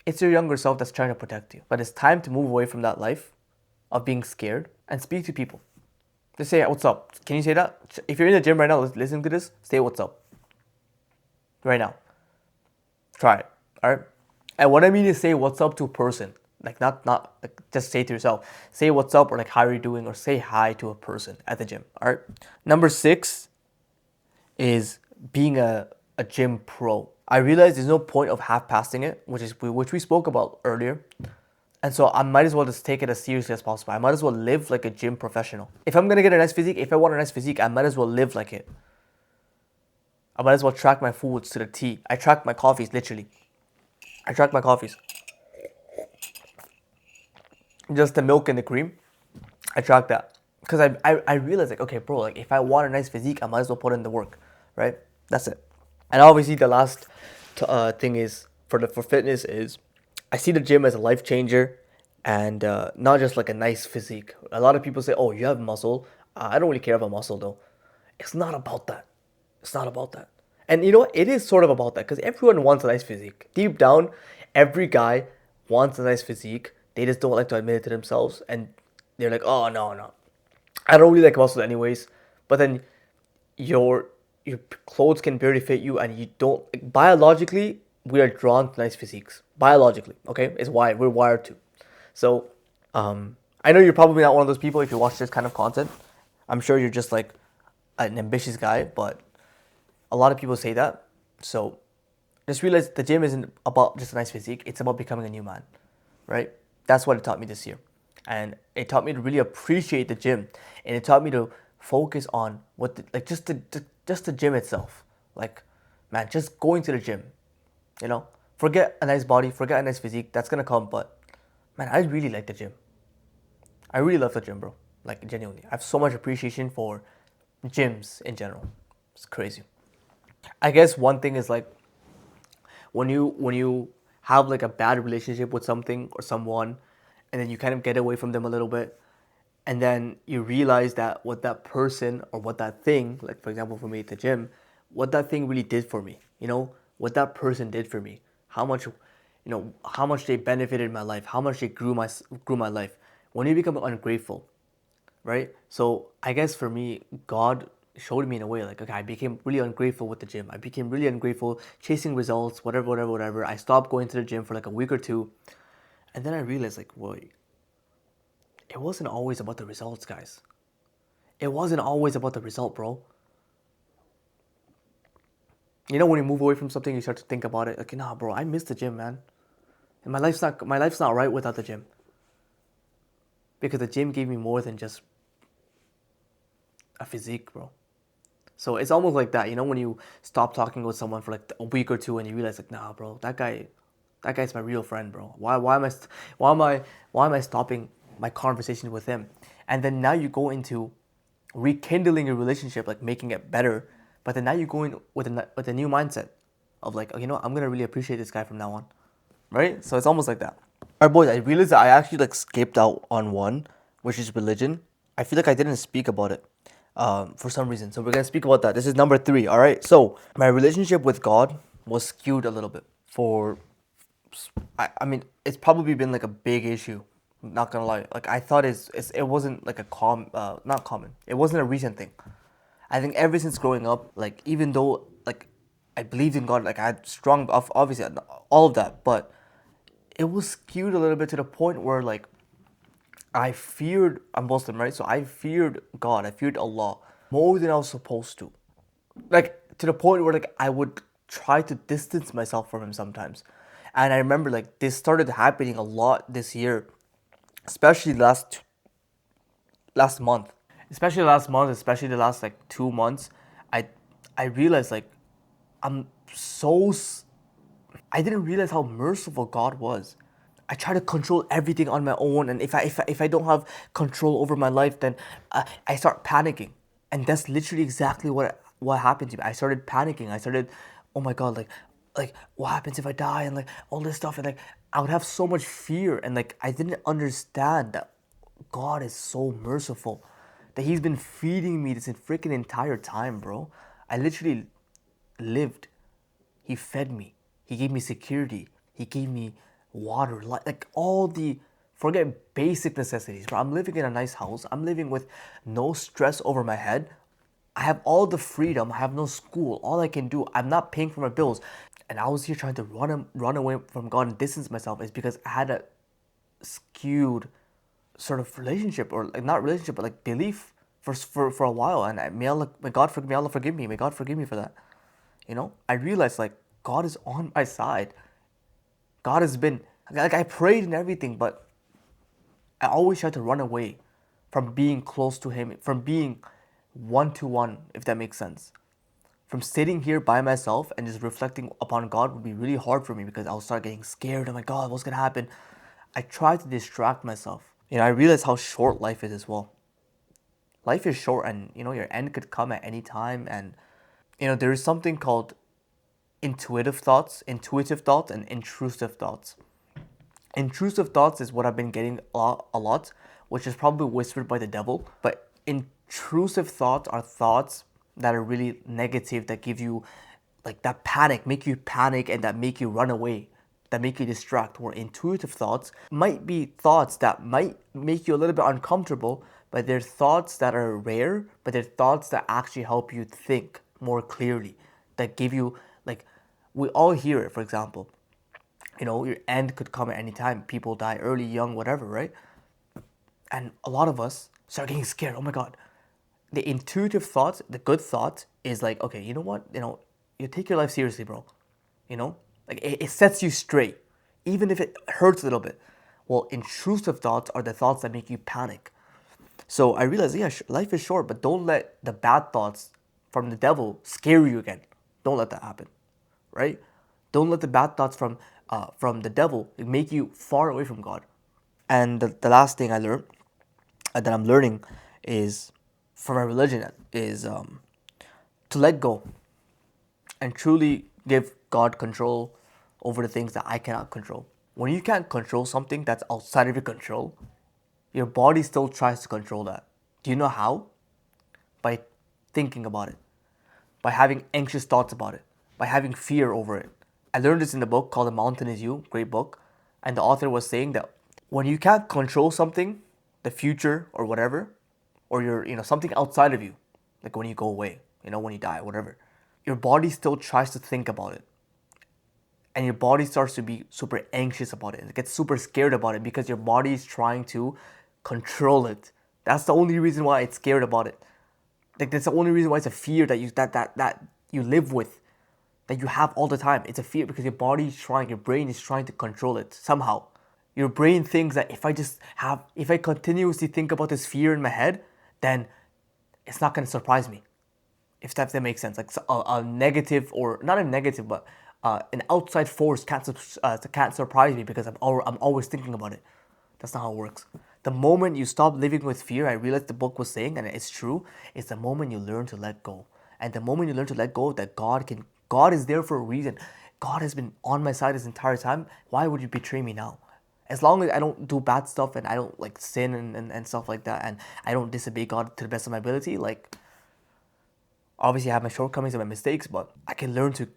It's your younger self that's trying to protect you. But it's time to move away from that life of being scared and speak to people. Just say, what's up? Can you say that? If you're in the gym right now, listening to this, say what's up. Right now. Try it. Alright? And what I mean is say what's up to a person. Like not like just say to yourself. Say what's up or like how are you doing or say hi to a person at the gym. Alright? Number 6 is being a gym pro. I realize there's no point of half-passing it, which we spoke about earlier. And so I might as well just take it as seriously as possible. I might as well live like a gym professional. If I'm gonna get a nice physique, if I want a nice physique, I might as well live like it. I might as well track my foods to the T. I track my coffees, literally. I track my coffees. Just the milk and the cream. I track that. Because I realized, like, okay, bro, like, if I want a nice physique, I might as well put in the work, right? That's it. And obviously, the last thing is, for fitness is, I see the gym as a life changer and not just like a nice physique. A lot of people say, oh, you have muscle. I don't really care about muscle, though. It's not about that. It's not about that. And you know what? It is sort of about that because everyone wants a nice physique. Deep down, every guy wants a nice physique. They just don't like to admit it to themselves. And they're like, oh, no, no. I don't really like muscle anyways. But then your clothes can barely fit you and you don't. Like, biologically, we are drawn to nice physiques. Biologically, okay? It's why we're wired to. So, I know you're probably not one of those people if you watch this kind of content. I'm sure you're just like an ambitious guy, but a lot of people say that. So just realize the gym isn't about just a nice physique. It's about becoming a new man, right? That's what it taught me this year. And it taught me to really appreciate the gym. And it taught me to focus on like just the gym itself. Like, man, just going to the gym, you know? Forget a nice body, forget a nice physique. That's gonna come, but man, I really like the gym. I really love the gym, bro. Like, genuinely. I have so much appreciation for gyms in general. It's crazy. I guess one thing is like when you have like a bad relationship with something or someone and then you kind of get away from them a little bit and then you realize that what that person or what that thing, like for example for me at the gym, what that thing really did for me, what that person did for me, how much they benefited my life, how much they grew my life. When you become ungrateful, right? So I guess for me, God showed me in a way like, okay, I became really ungrateful with the gym. I became really ungrateful chasing results, whatever, whatever, whatever. I stopped going to the gym for like a week or two, and then I realized like, wait, it wasn't always about the results, guys. It wasn't always about the result, bro. When you move away from something, you start to think about it. Like, nah, bro, I miss the gym, man. And my life's not right without the gym. Because the gym gave me more than just a physique, bro. So it's almost like that, when you stop talking with someone for like a week or two and you realize like, nah, bro, that guy's my real friend, bro. Why am I stopping my conversation with him? And then now you go into rekindling your relationship, like making it better. But then now you go in with a new mindset of like, oh, I'm gonna really appreciate this guy from now on, right? So it's almost like that. All right, boys. I realized that I actually like skipped out on one, which is religion. I feel like I didn't speak about it for some reason. So we're gonna speak about that. This is number 3. All right. So my relationship with God was skewed a little bit. I mean, it's probably been like a big issue. Not gonna lie. Like I thought it wasn't like not common. It wasn't a recent thing. I think ever since growing up, like even though like I believed in God, like I had strong, obviously all of that, but it was skewed a little bit to the point where like I'm Muslim, right? So I feared God, I feared Allah more than I was supposed to. Like to the point where like I would try to distance myself from him sometimes. And I remember like this started happening a lot this year, especially last month. Especially the last like 2 months. I I realized like I'm so I didn't realize how merciful God was. I try to control everything on my own, and if I don't have control over my life, then I start panicking, and that's literally exactly what happened to me. I started panicking. I started, oh my God, like what happens if I die, and like all this stuff, and like I would have so much fear, and like I didn't understand that God is so merciful, that He's been feeding me this freaking entire time, bro. I literally lived. He fed me. He gave me security. He gave me water, like all the forget basic necessities. Bro, I'm living in a nice house. I'm living with no stress over my head. I have all the freedom. I have no school. All I can do, I'm not paying for my bills. And I was here trying to run away from God and distance myself is because I had a skewed sort of relationship, or like not relationship but like belief for a while. And may Allah forgive me, may God forgive me for that. I realized like God is on my side. God has been like, I prayed and everything, but I always tried to run away from being close to Him, from being one to one, if that makes sense. from sitting here by myself and just reflecting upon God would be really hard for me because I'll start getting scared. Oh my God, what's gonna happen? I try to distract myself. I realize how short life is as well. Life is short, and your end could come at any time. And there is something called intuitive thoughts, and intrusive thoughts. Intrusive thoughts is what I've been getting a lot, which is probably whispered by the devil. But intrusive thoughts are thoughts that are really negative, that give you like that panic, make you panic, and that make you run away, that make you distract. Where intuitive thoughts might be thoughts that might make you a little bit uncomfortable, but they're thoughts that are rare, but they're thoughts that actually help you think more clearly, that give you, like, we all hear it. For example, your end could come at any time. People die early, young, whatever, right? And a lot of us start getting scared. Oh my God. The intuitive thought, the good thought is like, okay, you know what? You take your life seriously, bro. Like it sets you straight, even if it hurts a little bit. Well, intrusive thoughts are the thoughts that make you panic. So I realized, yeah, life is short, but don't let the bad thoughts from the devil scare you again. Don't let that happen, right? Don't let the bad thoughts from the devil make you far away from God. And the last thing I learned, that I'm learning, is from my religion, is to let go and truly give God control over the things that I cannot control. When you can't control something that's outside of your control, your body still tries to control that. Do you know how? By thinking about it, by having anxious thoughts about it, by having fear over it. I learned this in the book called The Mountain Is You, great book. And the author was saying that when you can't control something, the future or whatever, or something outside of you, like when you go away, when you die, whatever, your body still tries to think about it. And your body starts to be super anxious about it. It gets super scared about it because your body is trying to control it. That's the only reason why it's scared about it. Like that's the only reason why it's a fear that you live with, that you have all the time. It's a fear because your brain is trying to control it somehow. Your brain thinks that if I continuously think about this fear in my head, then it's not going to surprise me. If that makes sense. Like a negative, or not a negative, but an outside force can't surprise me because I'm always thinking about it. That's not how it works. The moment you stop living with fear, I realized the book was saying, and it's true, it's the moment you learn to let go. And the moment you learn to let go, that God is there for a reason. God has been on my side this entire time. Why would you betray me now? As long as I don't do bad stuff and I don't like sin and stuff like that, and I don't disobey God to the best of my ability, like, obviously I have my shortcomings and my mistakes, but I can learn to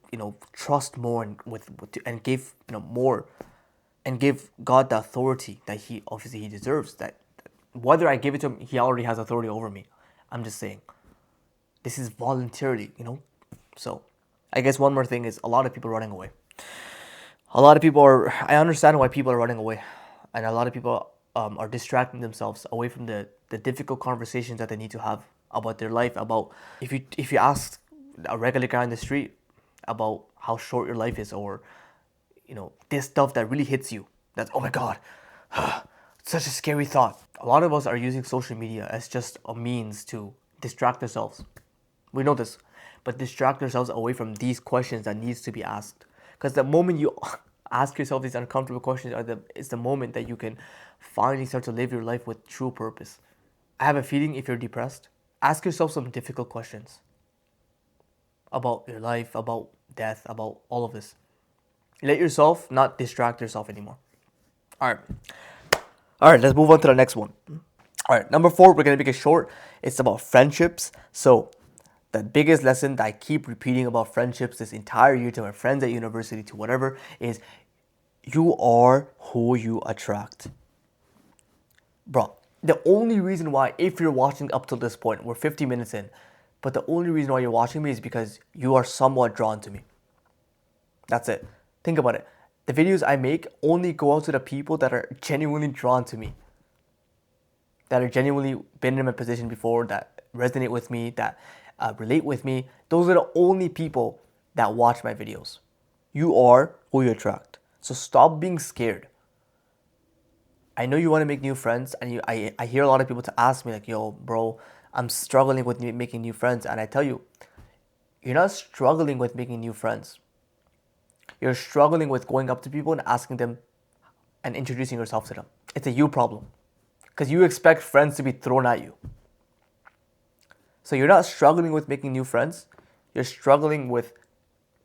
trust more and give more, and give God the authority that he deserves. That whether I give it to him, he already has authority over me. I'm just saying, this is voluntarily, So I guess one more thing is a lot of people running away. I understand why people are running away, and a lot of people are distracting themselves away from the difficult conversations that they need to have about their life. About, if you ask a regular guy on the street about how short your life is, or this stuff that really hits you, that's, oh my God, such a scary thought. A lot of us are using social media as just a means to distract ourselves. We know this, but distract ourselves away from these questions that needs to be asked. Because the moment you ask yourself these uncomfortable questions is the moment that you can finally start to live your life with true purpose. I have a feeling, if you're depressed, ask yourself some difficult questions about your life, about death, about all of this. Let yourself not distract yourself anymore. All right, let's move on to the next one. All right, number 4, we're going to make it short. It's about friendships. So the biggest lesson that I keep repeating about friendships this entire year, to my friends at university, to whatever, is you are who you attract. Bro, the only reason why, if you're watching up till this point, we're 50 minutes in, but the only reason why you're watching me is because you are somewhat drawn to me. That's it. Think about it. The videos I make only go out to the people that are genuinely drawn to me, that are genuinely been in my position before, that resonate with me, that relate with me. Those are the only people that watch my videos. You are who you attract. So stop being scared. I know you want to make new friends, and I hear a lot of people to ask me like, yo, bro, I'm struggling with making new friends. And I tell you, You're not struggling with making new friends. You're struggling with going up to people and asking them and introducing yourself to them. It's a you problem because you expect friends to be thrown at you. So you're not struggling with making new friends. You're struggling with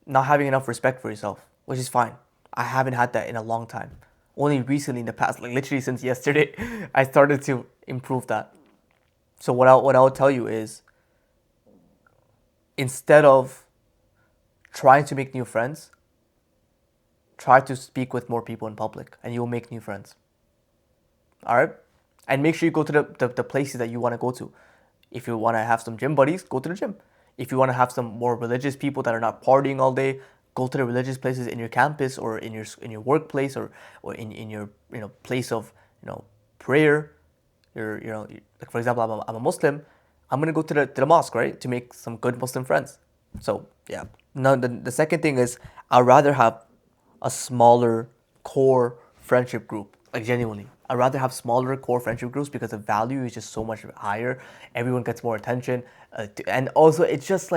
not having enough respect for yourself, which is fine. I haven't had that in a long time. Only recently in the past, like literally since yesterday, I started to improve that. So what I'll tell you is, instead of trying to make new friends, try to speak with more people in public and you'll make new friends. All right? And make sure you go to the places that you want to go to. If you want to have some gym buddies, go to the gym. If you want to have some more religious people that are not partying all day, go to the religious places in your campus or in your workplace or in your place of prayer. Like for example, I'm a Muslim. I'm gonna go to the mosque, right, to make some good Muslim friends. So yeah. Now the second thing is, I'd rather have a smaller core friendship group. Like genuinely, I'd rather have smaller core friendship groups because the value is just so much higher. Everyone gets more attention, and also it's just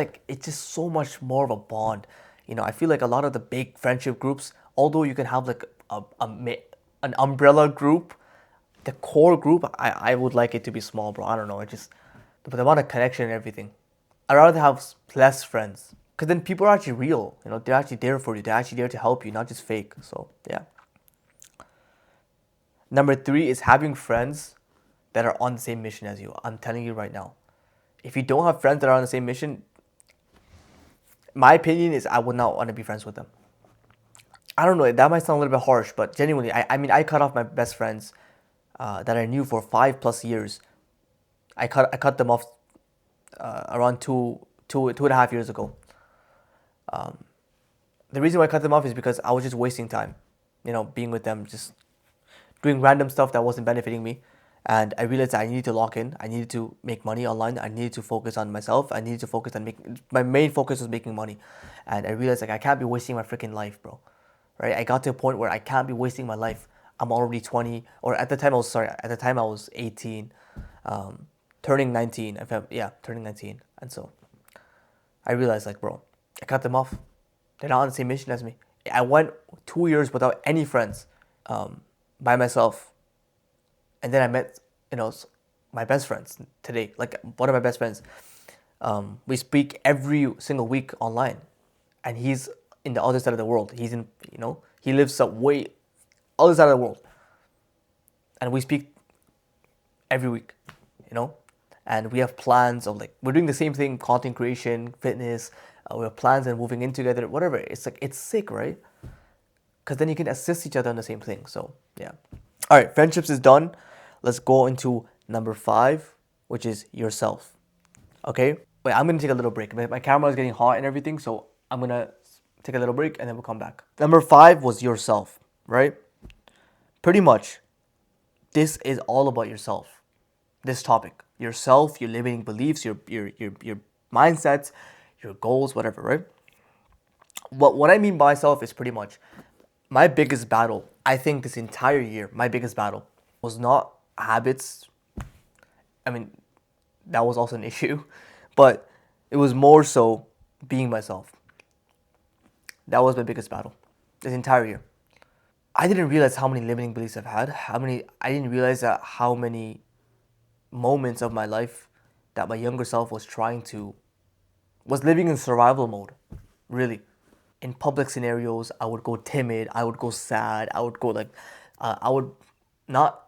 so much more of a bond. I feel like a lot of the big friendship groups, although you can have like an umbrella group, the core group, I would like it to be small, bro. I don't know. It just, but the amount of connection and everything. I'd rather have less friends because then people are actually real. They're actually there for you. They're actually there to help you, not just fake. So yeah. Number three is having friends that are on the same mission as you. I'm telling you right now. If you don't have friends that are on the same mission, my opinion is I would not want to be friends with them. I don't know, that might sound a little bit harsh, but genuinely, I mean, I cut off my best friends that I knew for 5+ years. I cut them off around two and a half years ago. The reason why I cut them off is because I was just wasting time, being with them, just doing random stuff that wasn't benefiting me. And I realized that I needed to lock in. I needed to make money online. I needed to focus on myself. I needed to focus on making, my main focus was making money. And I realized like I can't be wasting my freaking life, bro. Right? I got to a point where I can't be wasting my life. I'm already 20, or at the time I was, sorry, at the time I was 18, turning 19. Yeah, turning 19. And so I realized like, bro, I cut them off. They're not on the same mission as me. I went 2 years without any friends, by myself. And then I met, my best friends today. Like one of my best friends, we speak every single week online, and he's in the other side of the world. He's in, he lives way other side of the world, and we speak every week, and we have plans of like we're doing the same thing: content creation, fitness. We have plans and moving in together, whatever. It's like it's sick, right? Because then you can assist each other on the same thing. So yeah. All right, friendships is done. Let's go into number 5, which is yourself. Okay? Wait, I'm gonna take a little break. My camera is getting hot and everything, so I'm gonna take a little break and then we'll come back. Number 5 was yourself, right? Pretty much, this is all about yourself. This topic, yourself, your limiting beliefs, your mindsets, your goals, whatever, right? What I mean by myself is pretty much my biggest battle. I think this entire year, my biggest battle was not habits. I mean, that was also an issue, but it was more so being myself. That was my biggest battle this entire year. I didn't realize how many limiting beliefs I've had. I didn't realize that how many moments of my life that my younger self was living in survival mode, really. In public scenarios, I would go timid, I would go sad, I would go like, I would not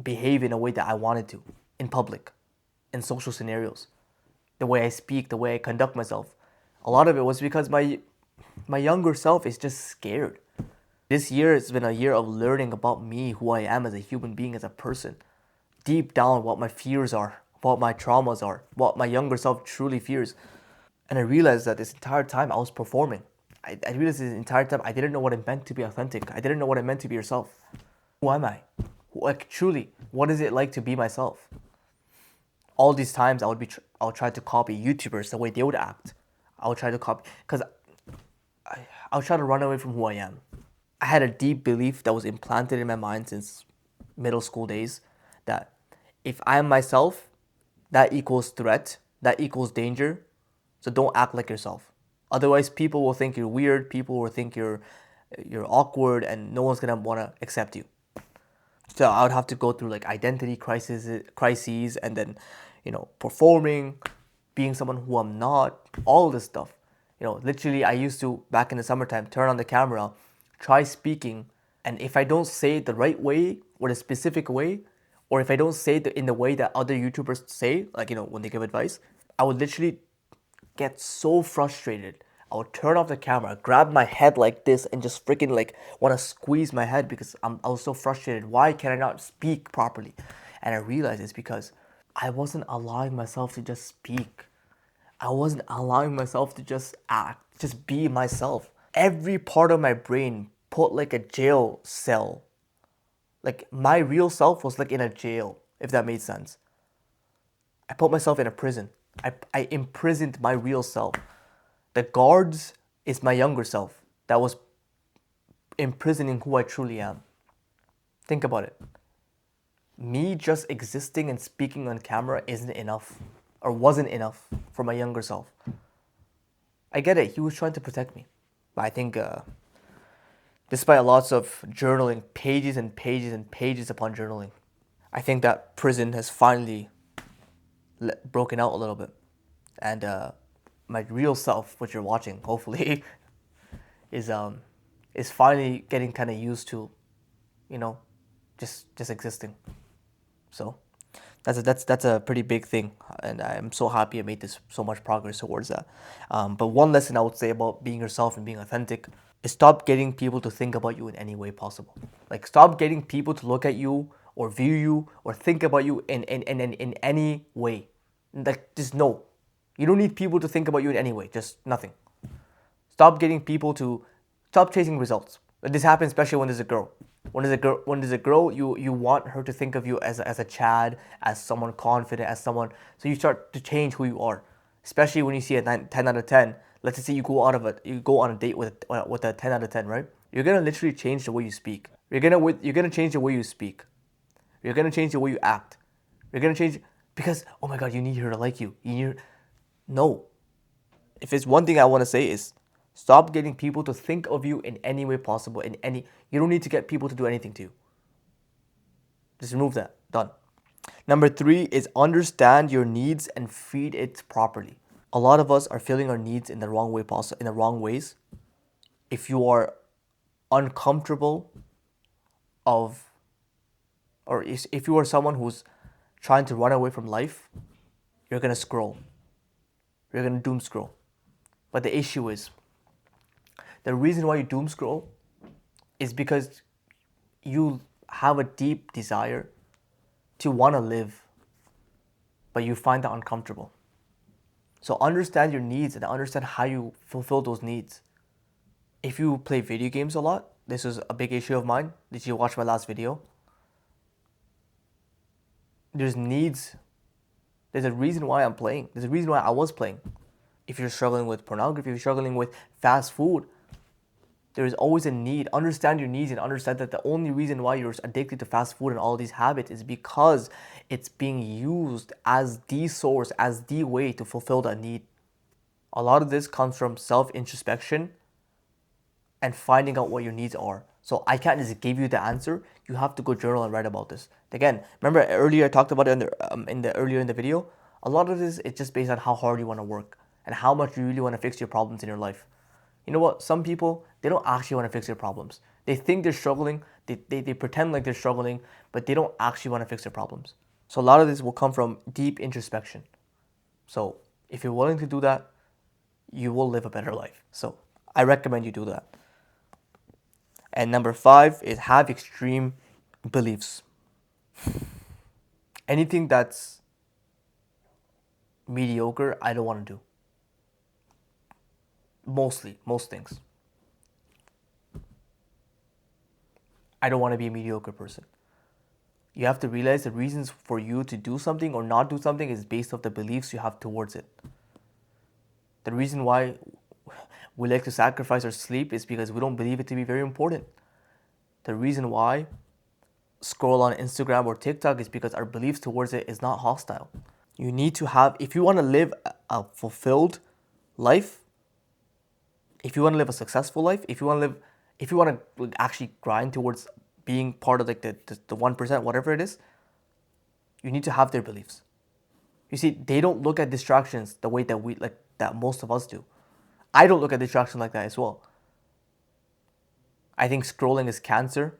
behave in a way that I wanted to in public, in social scenarios. The way I speak, the way I conduct myself. A lot of it was because my younger self is just scared. This year has been a year of learning about me, who I am as a human being, as a person. Deep down, what my fears are, what my traumas are, what my younger self truly fears. And I realized that this entire time I was performing. I realized this entire time I didn't know what it meant to be authentic. I didn't know what it meant to be yourself. Who am I? Like truly, what is it like to be myself? All these times I would try to copy YouTubers the way they would act. I would try to copy because I would try to run away from who I am. I had a deep belief that was implanted in my mind since middle school days that if I am myself, that equals threat, that equals danger, So don't act like yourself. Otherwise, people will think you're weird. People will think you're awkward, and no one's gonna wanna accept you. So I would have to go through like identity crises, and then, performing, being someone who I'm not, all this stuff. Literally, I used to back in the summertime turn on the camera, try speaking, and if I don't say it the right way or the specific way, or if I don't say it in the way that other YouTubers say, like when they give advice, I would literally get so frustrated. I would turn off the camera, grab my head like this, and just freaking like want to squeeze my head because I was so frustrated. Why can I not speak properly? And I realized it's because I wasn't allowing myself to just speak. I wasn't allowing myself to just act, just be myself. Every part of my brain put like a jail cell. Like my real self was like in a jail, if that made sense. I put myself in a prison. I imprisoned my real self. The guards is my younger self that was imprisoning who I truly am. Think about it. Me just existing and speaking on camera isn't enough, or wasn't enough for my younger self. I get it, he was trying to protect me. But I think, despite lots of journaling, pages and pages and pages upon journaling, I think that prison has finally broken out a little bit. And my real self, which you're watching, hopefully, is finally getting kind of used to, just existing. So that's a pretty big thing, and I'm so happy I made this so much progress towards that. But one lesson I would say about being yourself and being authentic is stop getting people to think about you in any way possible. Like stop getting people to look at you or view you or think about you in any way. Like just no. You don't need people to think about you in any way. Just nothing. Stop chasing results. This happens especially when there's a girl. When there's a girl, you want her to think of you as a Chad, as someone confident, as someone. So you start to change who you are, especially when you see a 10 out of 10. Let's just say you go on a date with a 10 out of 10, right? You're gonna literally change the way you speak. You're gonna change the way you speak. You're gonna change the way you act. You're gonna change because oh my god, you need her to like you. No. If it's one thing I want to say is stop getting people to think of you in any way possible. You don't need to get people to do anything to you. Just remove that. Done. Number 3 is understand your needs and feed it properly. A lot of us are filling our needs in the wrong ways. If you are uncomfortable of, or if you are someone who's trying to run away from life, you're gonna scroll. You're gonna doom scroll. But the issue is, the reason why you doom scroll is because you have a deep desire to want to live, but you find that uncomfortable. So understand your needs and understand how you fulfill those needs. If you play video games a lot, this is a big issue of mine. Did you watch my last video? There's needs. There's a reason why I'm playing. There's a reason why I was playing. If you're struggling with pornography, if you're struggling with fast food, there is always a need. Understand your needs and understand that the only reason why you're addicted to fast food and all these habits is because it's being used as the source, as the way to fulfill that need. A lot of this comes from self-introspection and finding out what your needs are. So I can't just give you the answer. You have to go journal and write about this. Again, remember earlier I talked about it earlier in the video. A lot of this is just based on how hard you want to work and how much you really want to fix your problems in your life. You know what? Some people, they don't actually want to fix their problems. They think they're struggling. They pretend like they're struggling, but they don't actually want to fix their problems. So a lot of this will come from deep introspection. So if you're willing to do that, you will live a better life. So I recommend you do that. And number 5 is have extreme beliefs. Anything that's mediocre, I don't want to do. Most things. I don't want to be a mediocre person. You have to realize the reasons for you to do something or not do something is based off the beliefs you have towards it. The reason why we like to sacrifice our sleep is because we don't believe it to be very important. The reason why scroll on Instagram or TikTok is because our beliefs towards it is not hostile. You need to have, if you want to live a fulfilled, life, if you want to live a successful life, if you want to actually grind towards being part of like the 1%, whatever it is, you need to have their beliefs. You see, they don't look at distractions the way that most of us do. I don't look at distraction like that as well. I think scrolling is cancer.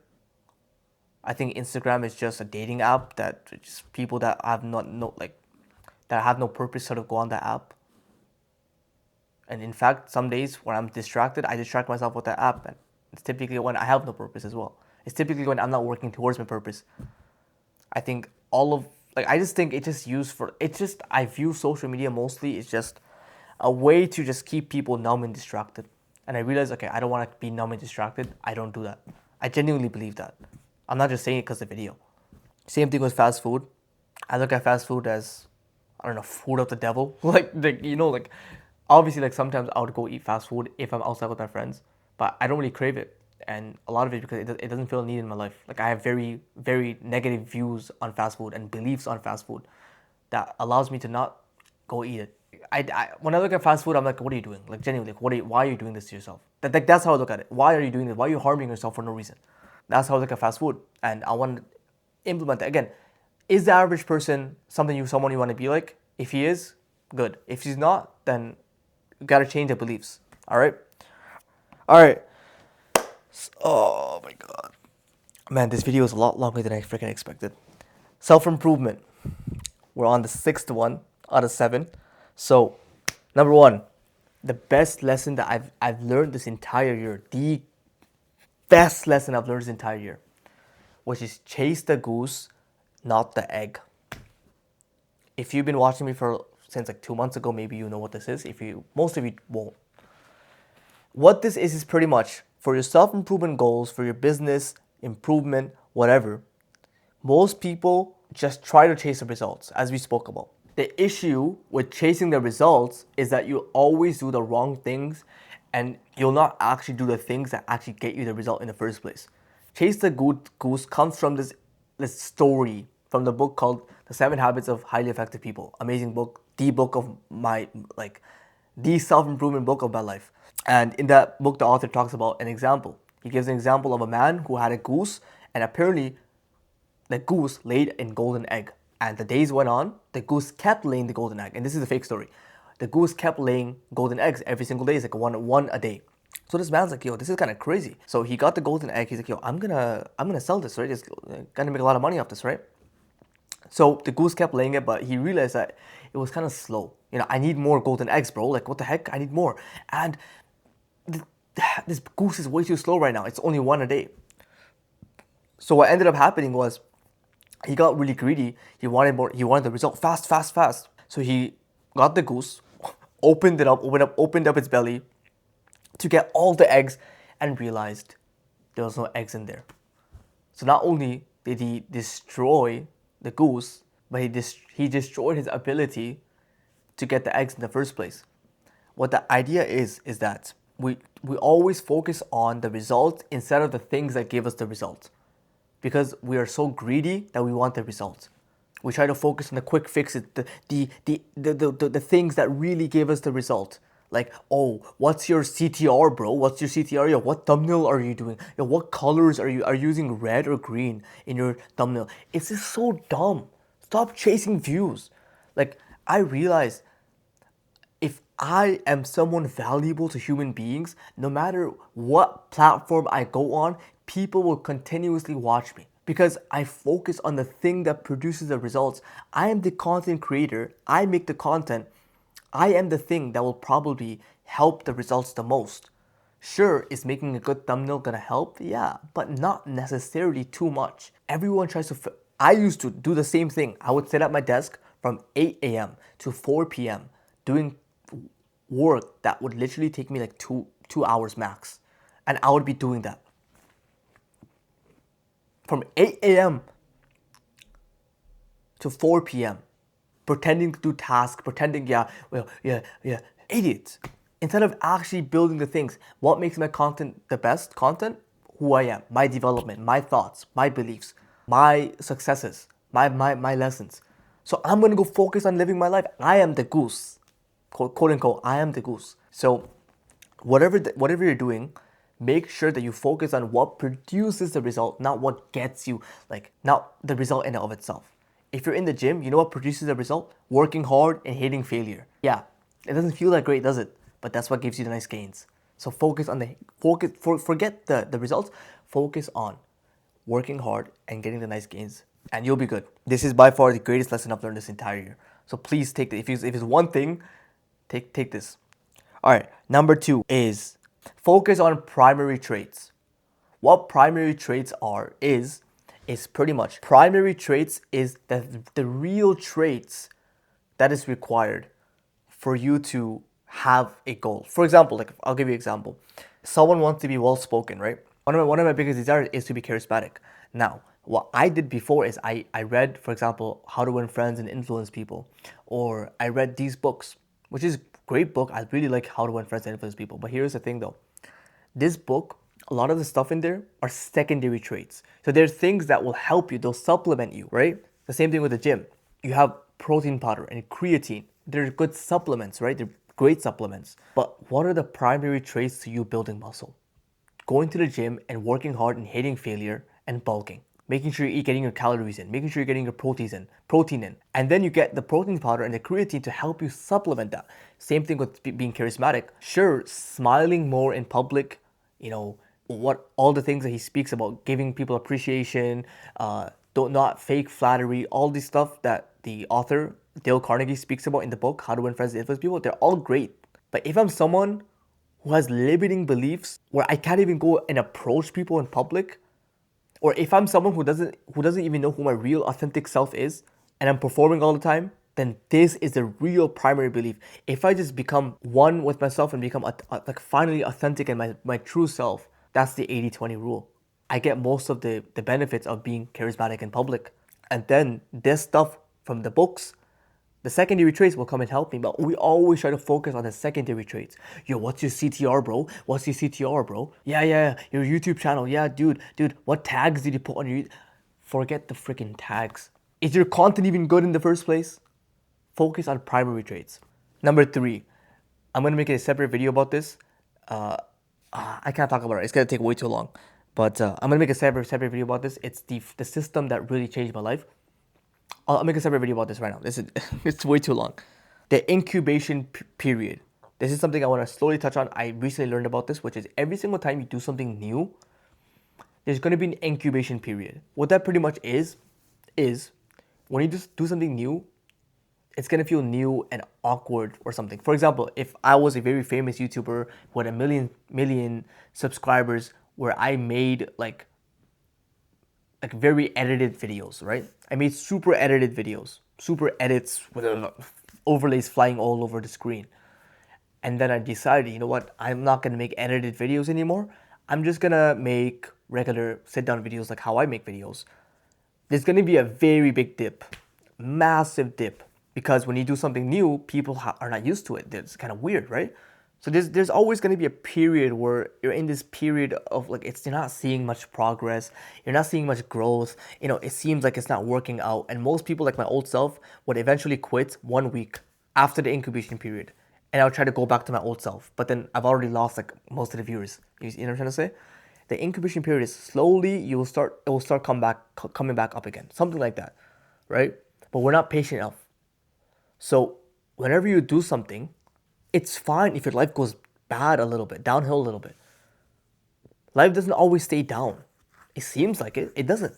I think Instagram is just a dating app that just people that have that have no purpose sort of go on that app. And in fact, some days when I'm distracted, I distract myself with that app, and it's typically when I have no purpose as well. It's typically when I'm not working towards my purpose. I think I just think I view social media mostly as just a way to just keep people numb and distracted. And I realized, okay, I don't want to be numb and distracted. I don't do that. I genuinely believe that. I'm not just saying it because of the video. Same thing with fast food. I look at fast food as, I don't know, food of the devil. Obviously, sometimes I would go eat fast food if I'm outside with my friends, but I don't really crave it. And a lot of it because it doesn't feel a need in my life. I have very, very negative views on fast food and beliefs on fast food that allows me to not go eat it. When I look at fast food, I'm like, what are you doing? Genuinely, why are you doing this to yourself? That's how I look at it. Why are you doing this? Why are you harming yourself for no reason? That's how I look at fast food. And I want to implement that. Again, is the average person someone you want to be like? If he is, good. If he's not, then you got to change the beliefs. All right? Oh my God. Man, this video is a lot longer than I freaking expected. Self-improvement. We're on the 6th one out of 7. So, number 1, the best lesson that I've learned this entire year, the best lesson I've learned this entire year, which is chase the goose, not the egg. If you've been watching me since 2 months ago, maybe you know what this is. Most of you won't. What this is pretty much for your self-improvement goals, for your business improvement, whatever. Most people just try to chase the results, as we spoke about. The issue with chasing the results is that you always do the wrong things and you'll not actually do the things that actually get you the result in the first place. Chase the goose comes from this story from the book called The 7 Habits of Highly Effective People. Amazing book, the self-improvement book of my life. And in that book, the author talks about an example. He gives an example of a man who had a goose, and apparently the goose laid a golden egg. And the days went on, the goose kept laying the golden egg. And this is a fake story. The goose kept laying golden eggs every single day. It's one a day. So this man's like, yo, this is kind of crazy. So he got the golden egg. He's like, yo, I'm gonna sell this, right? It's gonna make a lot of money off this, right? So the goose kept laying it, but he realized that it was kind of slow. I need more golden eggs, bro. What the heck? I need more. And this goose is way too slow right now. It's only one a day. So what ended up happening was he got really greedy. He wanted more. He wanted the result fast. So he got the goose, opened up its belly to get all the eggs, and realized there was no eggs in there. So not only did he destroy the goose, but he destroyed his ability to get the eggs in the first place. What the idea is that we always focus on the result instead of the things that give us the result. Because we are so greedy that we want the results. We try to focus on the quick fixes, the things that really give us the result. Like, oh, what's your CTR, bro? What's your CTR? Yo, what thumbnail are you doing? Yo, what colors are you using red or green in your thumbnail? It's just so dumb. Stop chasing views. I realize if I am someone valuable to human beings, no matter what platform I go on, people will continuously watch me because I focus on the thing that produces the results. I am the content creator. I make the content. I am the thing that will probably help the results the most. Sure, is making a good thumbnail gonna help? Yeah, but not necessarily too much. Everyone tries to... I used to do the same thing. I would sit at my desk from 8 a.m. to 4 p.m. doing work that would literally take me two hours max. And I would be doing that. From 8 a.m. to 4 p.m. pretending to do tasks, idiots. Instead of actually building the things, what makes my content the best content? Who I am, my development, my thoughts, my beliefs, my successes, my lessons. So I'm gonna go focus on living my life. I am the goose. quote unquote, I am the goose. So whatever you're doing, make sure that you focus on what produces the result, not what gets you, like not the result in and of itself. If you're in the gym, you know what produces the result? Working hard and hating failure. Yeah, it doesn't feel that great, does it? But that's what gives you the nice gains. So forget the results. Focus on working hard and getting the nice gains, and you'll be good. This is by far the greatest lesson I've learned this entire year. So please take it. If it's one thing, take this. All right, number 2 is focus on primary traits. What primary traits is pretty much primary traits is the real traits that is required for you to have a goal. For example, like I'll give you an example. Someone wants to be well spoken, right? One of my biggest desires is to be charismatic. Now, what I did before is I read, for example, How to Win Friends and Influence People, or I read these books, which is a great book. I really like How to Win Friends and Influence People. But here's the thing though. This book, a lot of the stuff in there are secondary traits. So there's things that will help you, they'll supplement you, right? The same thing with the gym. You have protein powder and creatine. They're good supplements, right? They're great supplements. But what are the primary traits to you building muscle? Going to the gym and working hard and hating failure and bulking. Making sure you're getting your calories in, making sure you're getting your protein in. And then you get the protein powder and the creatine to help you supplement that. Same thing with being charismatic. Sure, smiling more in public, what all the things that he speaks about, giving people appreciation, don't not fake flattery, all this stuff that the author Dale Carnegie speaks about in the book How to Win Friends and Influence People, they're all great. But if I'm someone who has limiting beliefs where I can't even go and approach people in public, or if I'm someone who doesn't even know who my real authentic self is and I'm performing all the time, then this is the real primary belief. If I just become one with myself and become like finally authentic in my true self, that's the 80-20 rule. I get most of the benefits of being charismatic in public. And then this stuff from the books, the secondary traits will come and help me, but we always try to focus on the secondary traits. Yo, what's your CTR, bro? What's your CTR, bro? Yeah, your YouTube channel. Yeah, dude, what tags did you put on your... Forget the freaking tags. Is your content even good in the first place? Focus on primary traits. Number 3, I'm gonna make a separate video about this. I can't talk about it. It's gonna take way too long. But I'm gonna make a separate video about this. It's the system that really changed my life. I'll make a separate video about this right now. This is it's way too long. The incubation period. This is something I want to slowly touch on. I recently learned about this, which is every single time you do something new, there's going to be an incubation period. What that pretty much is when you just do something new, it's going to feel new and awkward or something. For example, if I was a very famous YouTuber who had a million subscribers where I made like very edited videos, right? I made super edited videos, super edits with overlays flying all over the screen. And then I decided, you know what? I'm not gonna make edited videos anymore. I'm just gonna make regular sit down videos like how I make videos. There's gonna be a very big dip, massive dip, because when you do something new, people are not used to it. It's kind of weird, right? So there's always going to be a period where you're in this period of like you're not seeing much progress, you're not seeing much growth. It seems like it's not working out, and most people like my old self would eventually quit 1 week after the incubation period, and I'll try to go back to my old self. But then I've already lost like most of the viewers. You know what I'm trying to say? The incubation period is slowly it will start coming back up again, something like that, right? But we're not patient enough. So whenever you do something, it's fine if your life goes bad a little bit, downhill a little bit. Life doesn't always stay down. It seems like it. It doesn't.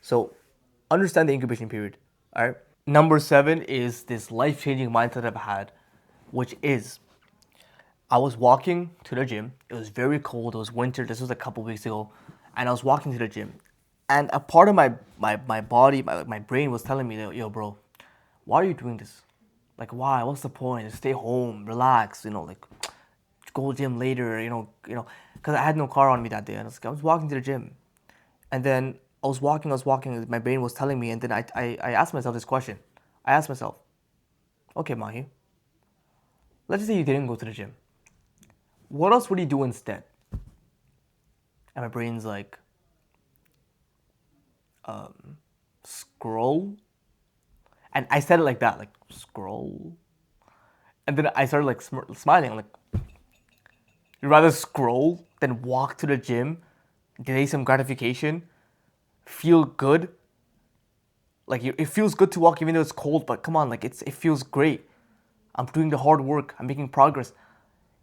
So understand the incubation period. All right. Number 7 is this life-changing mindset I've had, which is I was walking to the gym. It was very cold. It was winter. This was a couple weeks ago. And I was walking to the gym. And a part of my body, my brain was telling me, yo, bro, why are you doing this? Like, why? What's the point? Just stay home, relax, like go gym later, because I had no car on me that day. And I was walking to the gym. And then I was walking, my brain was telling me, and then I asked myself this question. I asked myself, okay, Mahi, let's just say you didn't go to the gym. What else would you do instead? And my brain's like, scroll. And I said it like that, like scroll. And then I started like smiling. I'm like, you'd rather scroll than walk to the gym, delay some gratification, feel good. Like it feels good to walk even though it's cold, but come on, like it feels great. I'm doing the hard work. I'm making progress.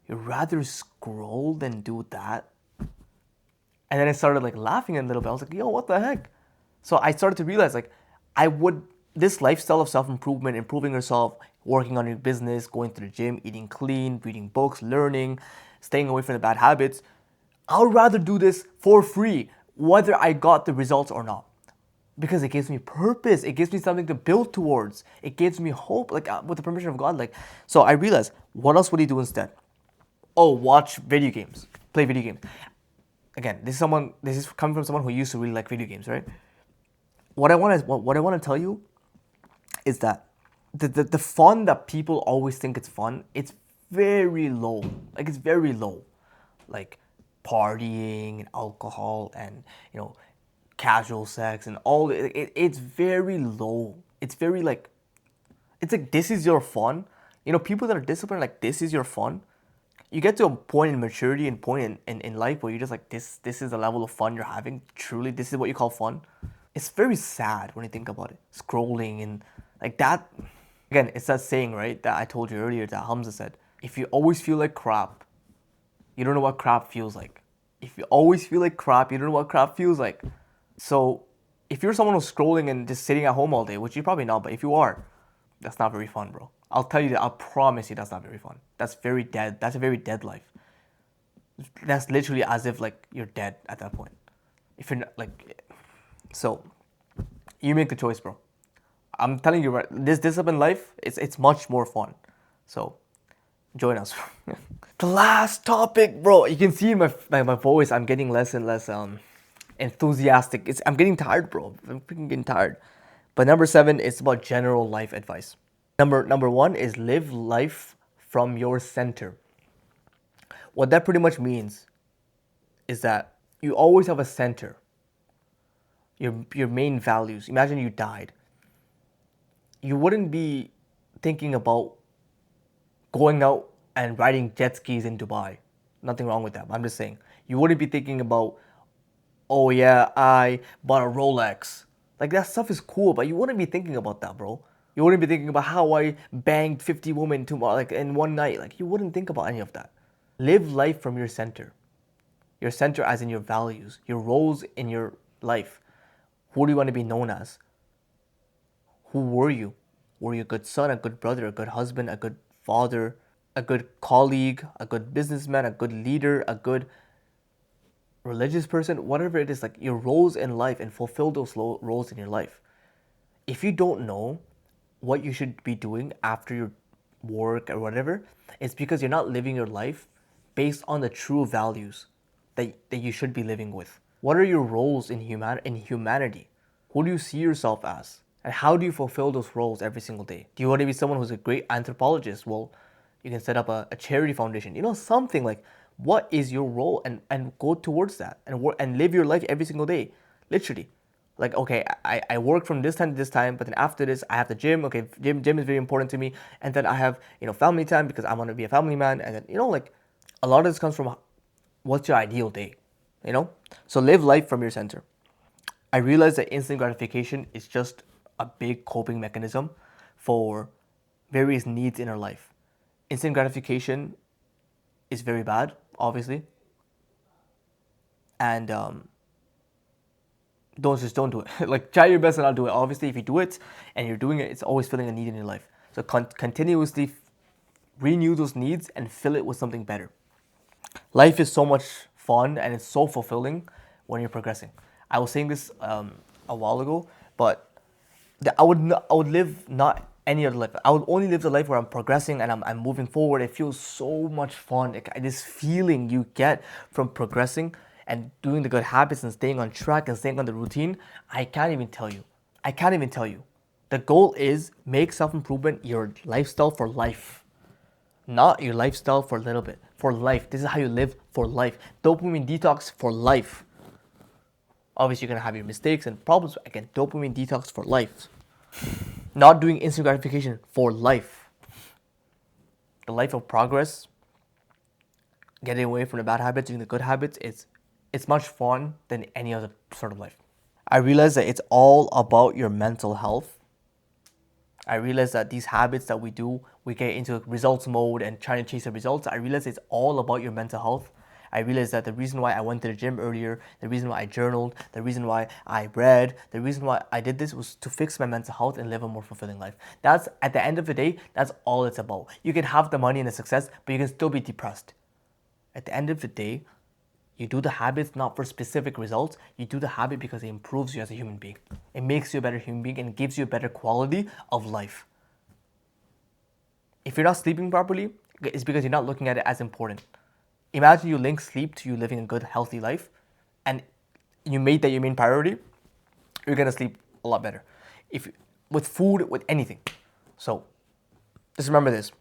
You'd rather scroll than do that. And then I started like laughing a little bit. I was like, yo, what the heck? So I started to realize like I would this lifestyle of self-improvement, improving yourself, working on your business, going to the gym, eating clean, reading books, learning, staying away from the bad habits. I would rather do this for free, whether I got the results or not. Because it gives me purpose. It gives me something to build towards. It gives me hope, like with the permission of God. Like, so I realized, what else would he do instead? Oh, watch video games, play video games. Again, this is coming from someone who used to really like video games, right? What I want to tell you is that the fun that people always think it's fun, it's very low. Like it's very low. Like partying and alcohol and casual sex and all it's very low. It's very like it's like this is your fun. People that are disciplined, like this is your fun. You get to a point in maturity and point in life where you're just like this is the level of fun you're having. Truly, this is what you call fun. It's very sad when you think about it. Scrolling and like that. Again, it's that saying, right, that I told you earlier that Hamza said. If you always feel like crap, you don't know what crap feels like. If you always feel like crap, you don't know what crap feels like. So if you're someone who's scrolling and just sitting at home all day, which you're probably not, but if you are, that's not very fun, bro. I'll tell you that. I'll promise you that's not very fun. That's very dead. That's a very dead life. That's literally as if like you're dead at that point. If you're not, like, so you make the choice, bro. I'm telling you, right, this disciplined life, it's much more fun. So join us. The last topic, bro. You can see in my voice, I'm getting less and less enthusiastic. I'm getting tired, bro. I'm freaking getting tired. But number 7 is about general life advice. Number 1 is live life from your center. What that pretty much means is that you always have a center. Your main values. Imagine you died. You wouldn't be thinking about going out and riding jet skis in Dubai. Nothing wrong with that. I'm just saying. You wouldn't be thinking about, oh yeah, I bought a Rolex. Like that stuff is cool, but you wouldn't be thinking about that, bro. You wouldn't be thinking about how I banged 50 women tomorrow, like in one night. Like you wouldn't think about any of that. Live life from your center. Your center as in your values, your roles in your life. Who do you want to be known as? Who were you? Were you a good son, a good brother, a good husband, a good father, a good colleague, a good businessman, a good leader, a good religious person, whatever it is, like your roles in life, and fulfill those roles in your life. If you don't know what you should be doing after your work or whatever, it's because you're not living your life based on the true values that you should be living with. What are your roles in humanity? Who do you see yourself as? And how do you fulfill those roles every single day? Do you want to be someone who's a great anthropologist? Well, you can set up a charity foundation. Something like, what is your role, and go towards that and work and live your life every single day, literally. Like, okay, I work from this time to this time, but then after this I have the gym. Okay, gym is very important to me, and then I have family time because I want to be a family man, and then like a lot of this comes from what's your ideal day, So live life from your center. I realize that instant gratification is just a big coping mechanism for various needs in our life. Instant gratification is very bad, obviously, and don't do it. Like, try your best to not do it. Obviously, if you do it and you're doing it, it's always filling a need in your life. So continuously renew those needs and fill it with something better. Life is so much fun and it's so fulfilling when you're progressing. I was saying this a while ago, but I would live not any other life. I would only live the life where I'm progressing and I'm moving forward. It feels so much fun. Like, this feeling you get from progressing and doing the good habits and staying on track and staying on the routine, I can't even tell you. I can't even tell you. The goal is make self-improvement your lifestyle for life. Not your lifestyle for a little bit. For life. This is how you live for life. Dopamine detox for life. Obviously, you're going to have your mistakes and problems. Again, dopamine detox for life. Not doing instant gratification for life. the life of progress, getting away from the bad habits, doing the good habits, it's much fun than any other sort of life. I realize that it's all about your mental health. I realize that these habits that we do, we get into results mode and trying to chase the results. I realize it's all about your mental health. I realized that the reason why I went to the gym earlier, the reason why I journaled, the reason why I read, the reason why I did this was to fix my mental health and live a more fulfilling life. That's, at the end of the day, that's all it's about. You can have the money and the success, but you can still be depressed. At the end of the day, you do the habits not for specific results. You do the habit because it improves you as a human being. It makes you a better human being and gives you a better quality of life. If you're not sleeping properly, it's because you're not looking at it as important. Imagine you link sleep to you living a good, healthy life, and you made that your main priority, you're gonna sleep a lot better. If with food, with anything. So just remember this.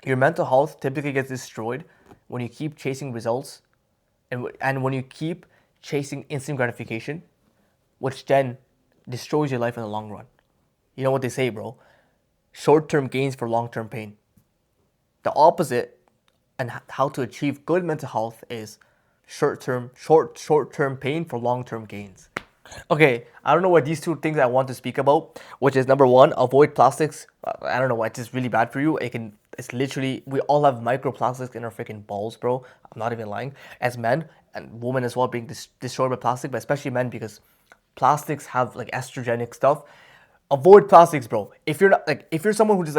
Your mental health typically gets destroyed when you keep chasing results and when you keep chasing instant gratification, which then destroys your life in the long run. You know what they say, bro? Short-term gains for long-term pain. The opposite and how to achieve good mental health is short-term pain for long-term gains. Okay, I don't know what these two things I want to speak about, which is number one, avoid plastics. I don't know why, it's just really bad for you. It's literally, we all have microplastics in our freaking balls, bro. I'm not even lying. As men and women as well being destroyed by plastic, but especially men because plastics have like estrogenic stuff. Avoid plastics, bro. If you're someone who just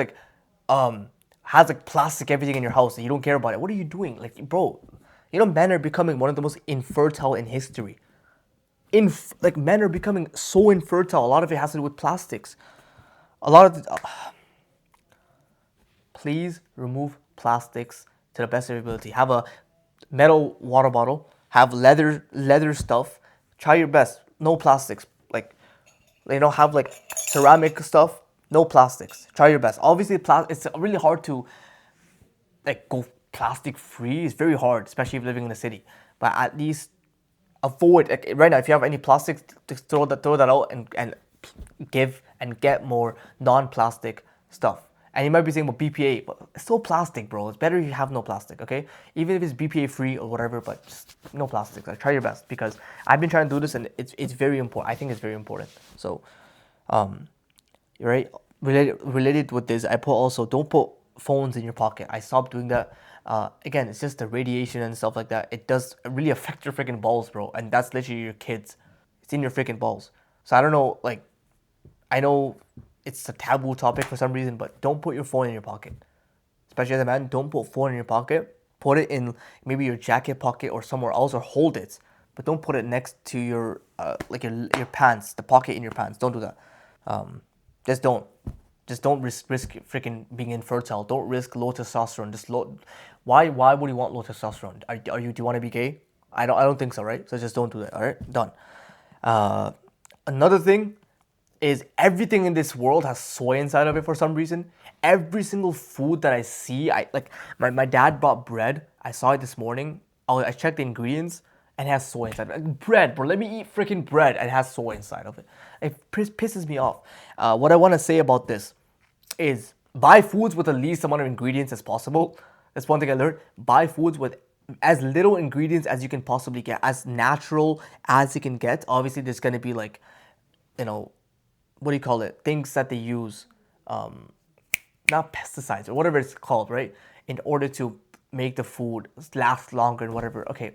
has like plastic everything in your house and you don't care about it, what are you doing? Like, bro, men are becoming one of the most infertile in history. Men are becoming so infertile. A lot of it has to do with plastics. A lot of please remove plastics to the best of your ability. Have a metal water bottle. Have leather stuff. Try your best. No plastics. Have like ceramic stuff. No plastics. Try your best. Obviously, it's really hard to go plastic free. It's very hard, especially if you're living in the city. But at least avoid right now. If you have any plastics, just throw that out and give and get more non-plastic stuff. And you might be saying, well, BPA, but it's still plastic, bro. It's better if you have no plastic, okay? Even if it's BPA free or whatever, but just no plastic. Try your best because I've been trying to do this and it's very important. I think it's very important. So, right, related with this, I put also don't put phones in your pocket. I stopped doing that. Again, it's just the radiation and stuff like that. It does really affect your freaking balls, bro. And that's literally your kids. It's in your freaking balls. So I don't know, I know it's a taboo topic for some reason, but don't put your phone in your pocket. Especially as a man, don't put phone in your pocket. Put it in maybe your jacket pocket or somewhere else, or hold it. But don't put it next to your your pants, the pocket in your pants. Don't do that. Just don't. Just don't risk freaking being infertile. Don't risk low testosterone. Why would you want low testosterone? Do you want to be gay? I don't think so, right? So just don't do that. All right, done. Another thing is everything in this world has soy inside of it for some reason. Every single food that I see, my dad bought bread. I saw it this morning. I checked the ingredients and it has soy inside. Bread, bro. Let me eat freaking bread and it has soy inside of it. It pisses me off. What I want to say about this is buy foods with the least amount of ingredients as possible. That's one thing I learned. Buy foods with as little ingredients as you can possibly get, as natural as you can get. Obviously, there's gonna be what do you call it? Things that they use, not pesticides or whatever it's called, right? In order to make the food last longer and whatever. Okay,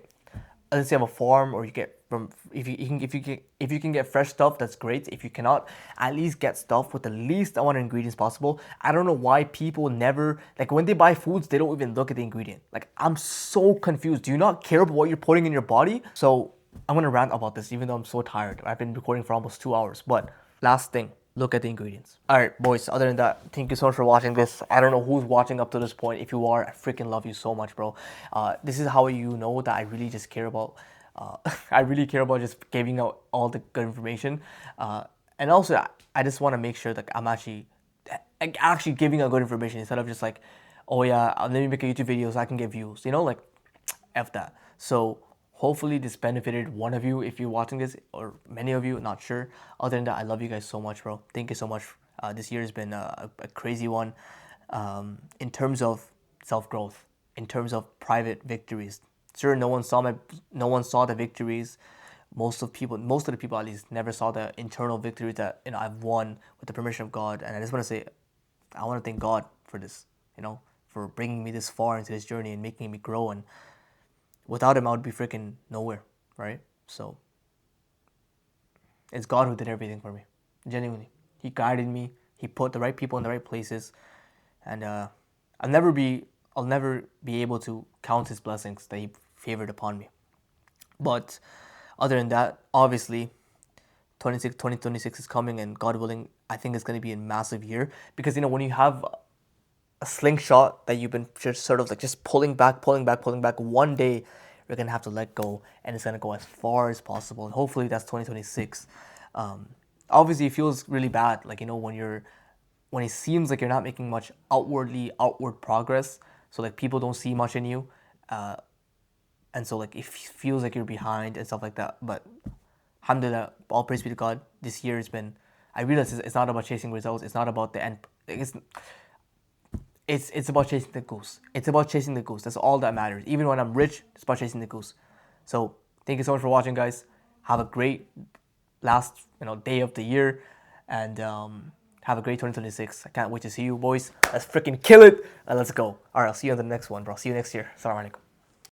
let's say you have a farm or you get from if you can get fresh stuff, that's great. If you cannot, at least get stuff with the least amount of ingredients possible. I don't know why people never when they buy foods, they don't even look at the ingredient. I'm so confused. Do you not care about what you're putting in your body? So I'm gonna rant about this, even though I'm so tired. I've been recording for almost 2 hours. But last thing, look at the ingredients. All right, boys. Other than that, thank you so much for watching this. I don't know who's watching up to this point. If you are, I freaking love you so much, bro. This is how you know that I really just care about. I really care about just giving out all the good information. And also, I just want to make sure that I'm actually giving out good information instead of just oh yeah, let me make a YouTube video so I can get views. F that. So hopefully this benefited one of you if you're watching this, or many of you, not sure. Other than that, I love you guys so much, bro. Thank you so much. This year has been a crazy one in terms of self-growth in terms of private victories. Sure, no one saw the victories. Most of the people at least never saw the internal victories that I've won with the permission of God. And I just want to say, I want to thank God for this, for bringing me this far into this journey and making me grow. And without Him, I would be freaking nowhere, right? So it's God who did everything for me, genuinely. He guided me. He put the right people in the right places, and I'll never be able to count His blessings that He favored upon me. But other than that, obviously, 2026 is coming, and God willing, I think it's going to be a massive year because when you have a slingshot that you've been just sort of like just pulling back, one day you're gonna have to let go, and it's gonna go as far as possible. And hopefully that's 2026. Obviously, it feels really bad, like when it seems like you're not making much outward progress. So like people don't see much in you, and so like it feels like you're behind and stuff like that. But alhamdulillah, all praise be to God. This year has been. I realize it's not about chasing results. It's not about the end. It's about chasing the goose. It's about chasing the goose. That's all that matters. Even when I'm rich, it's about chasing the goose. So thank you so much for watching, guys. Have a great last day of the year, and have a great 2026. I can't wait to see you, boys. Let's freaking kill it, and let's go. All right, I'll see you on the next one, bro. See you next year. Assalamu alaikum.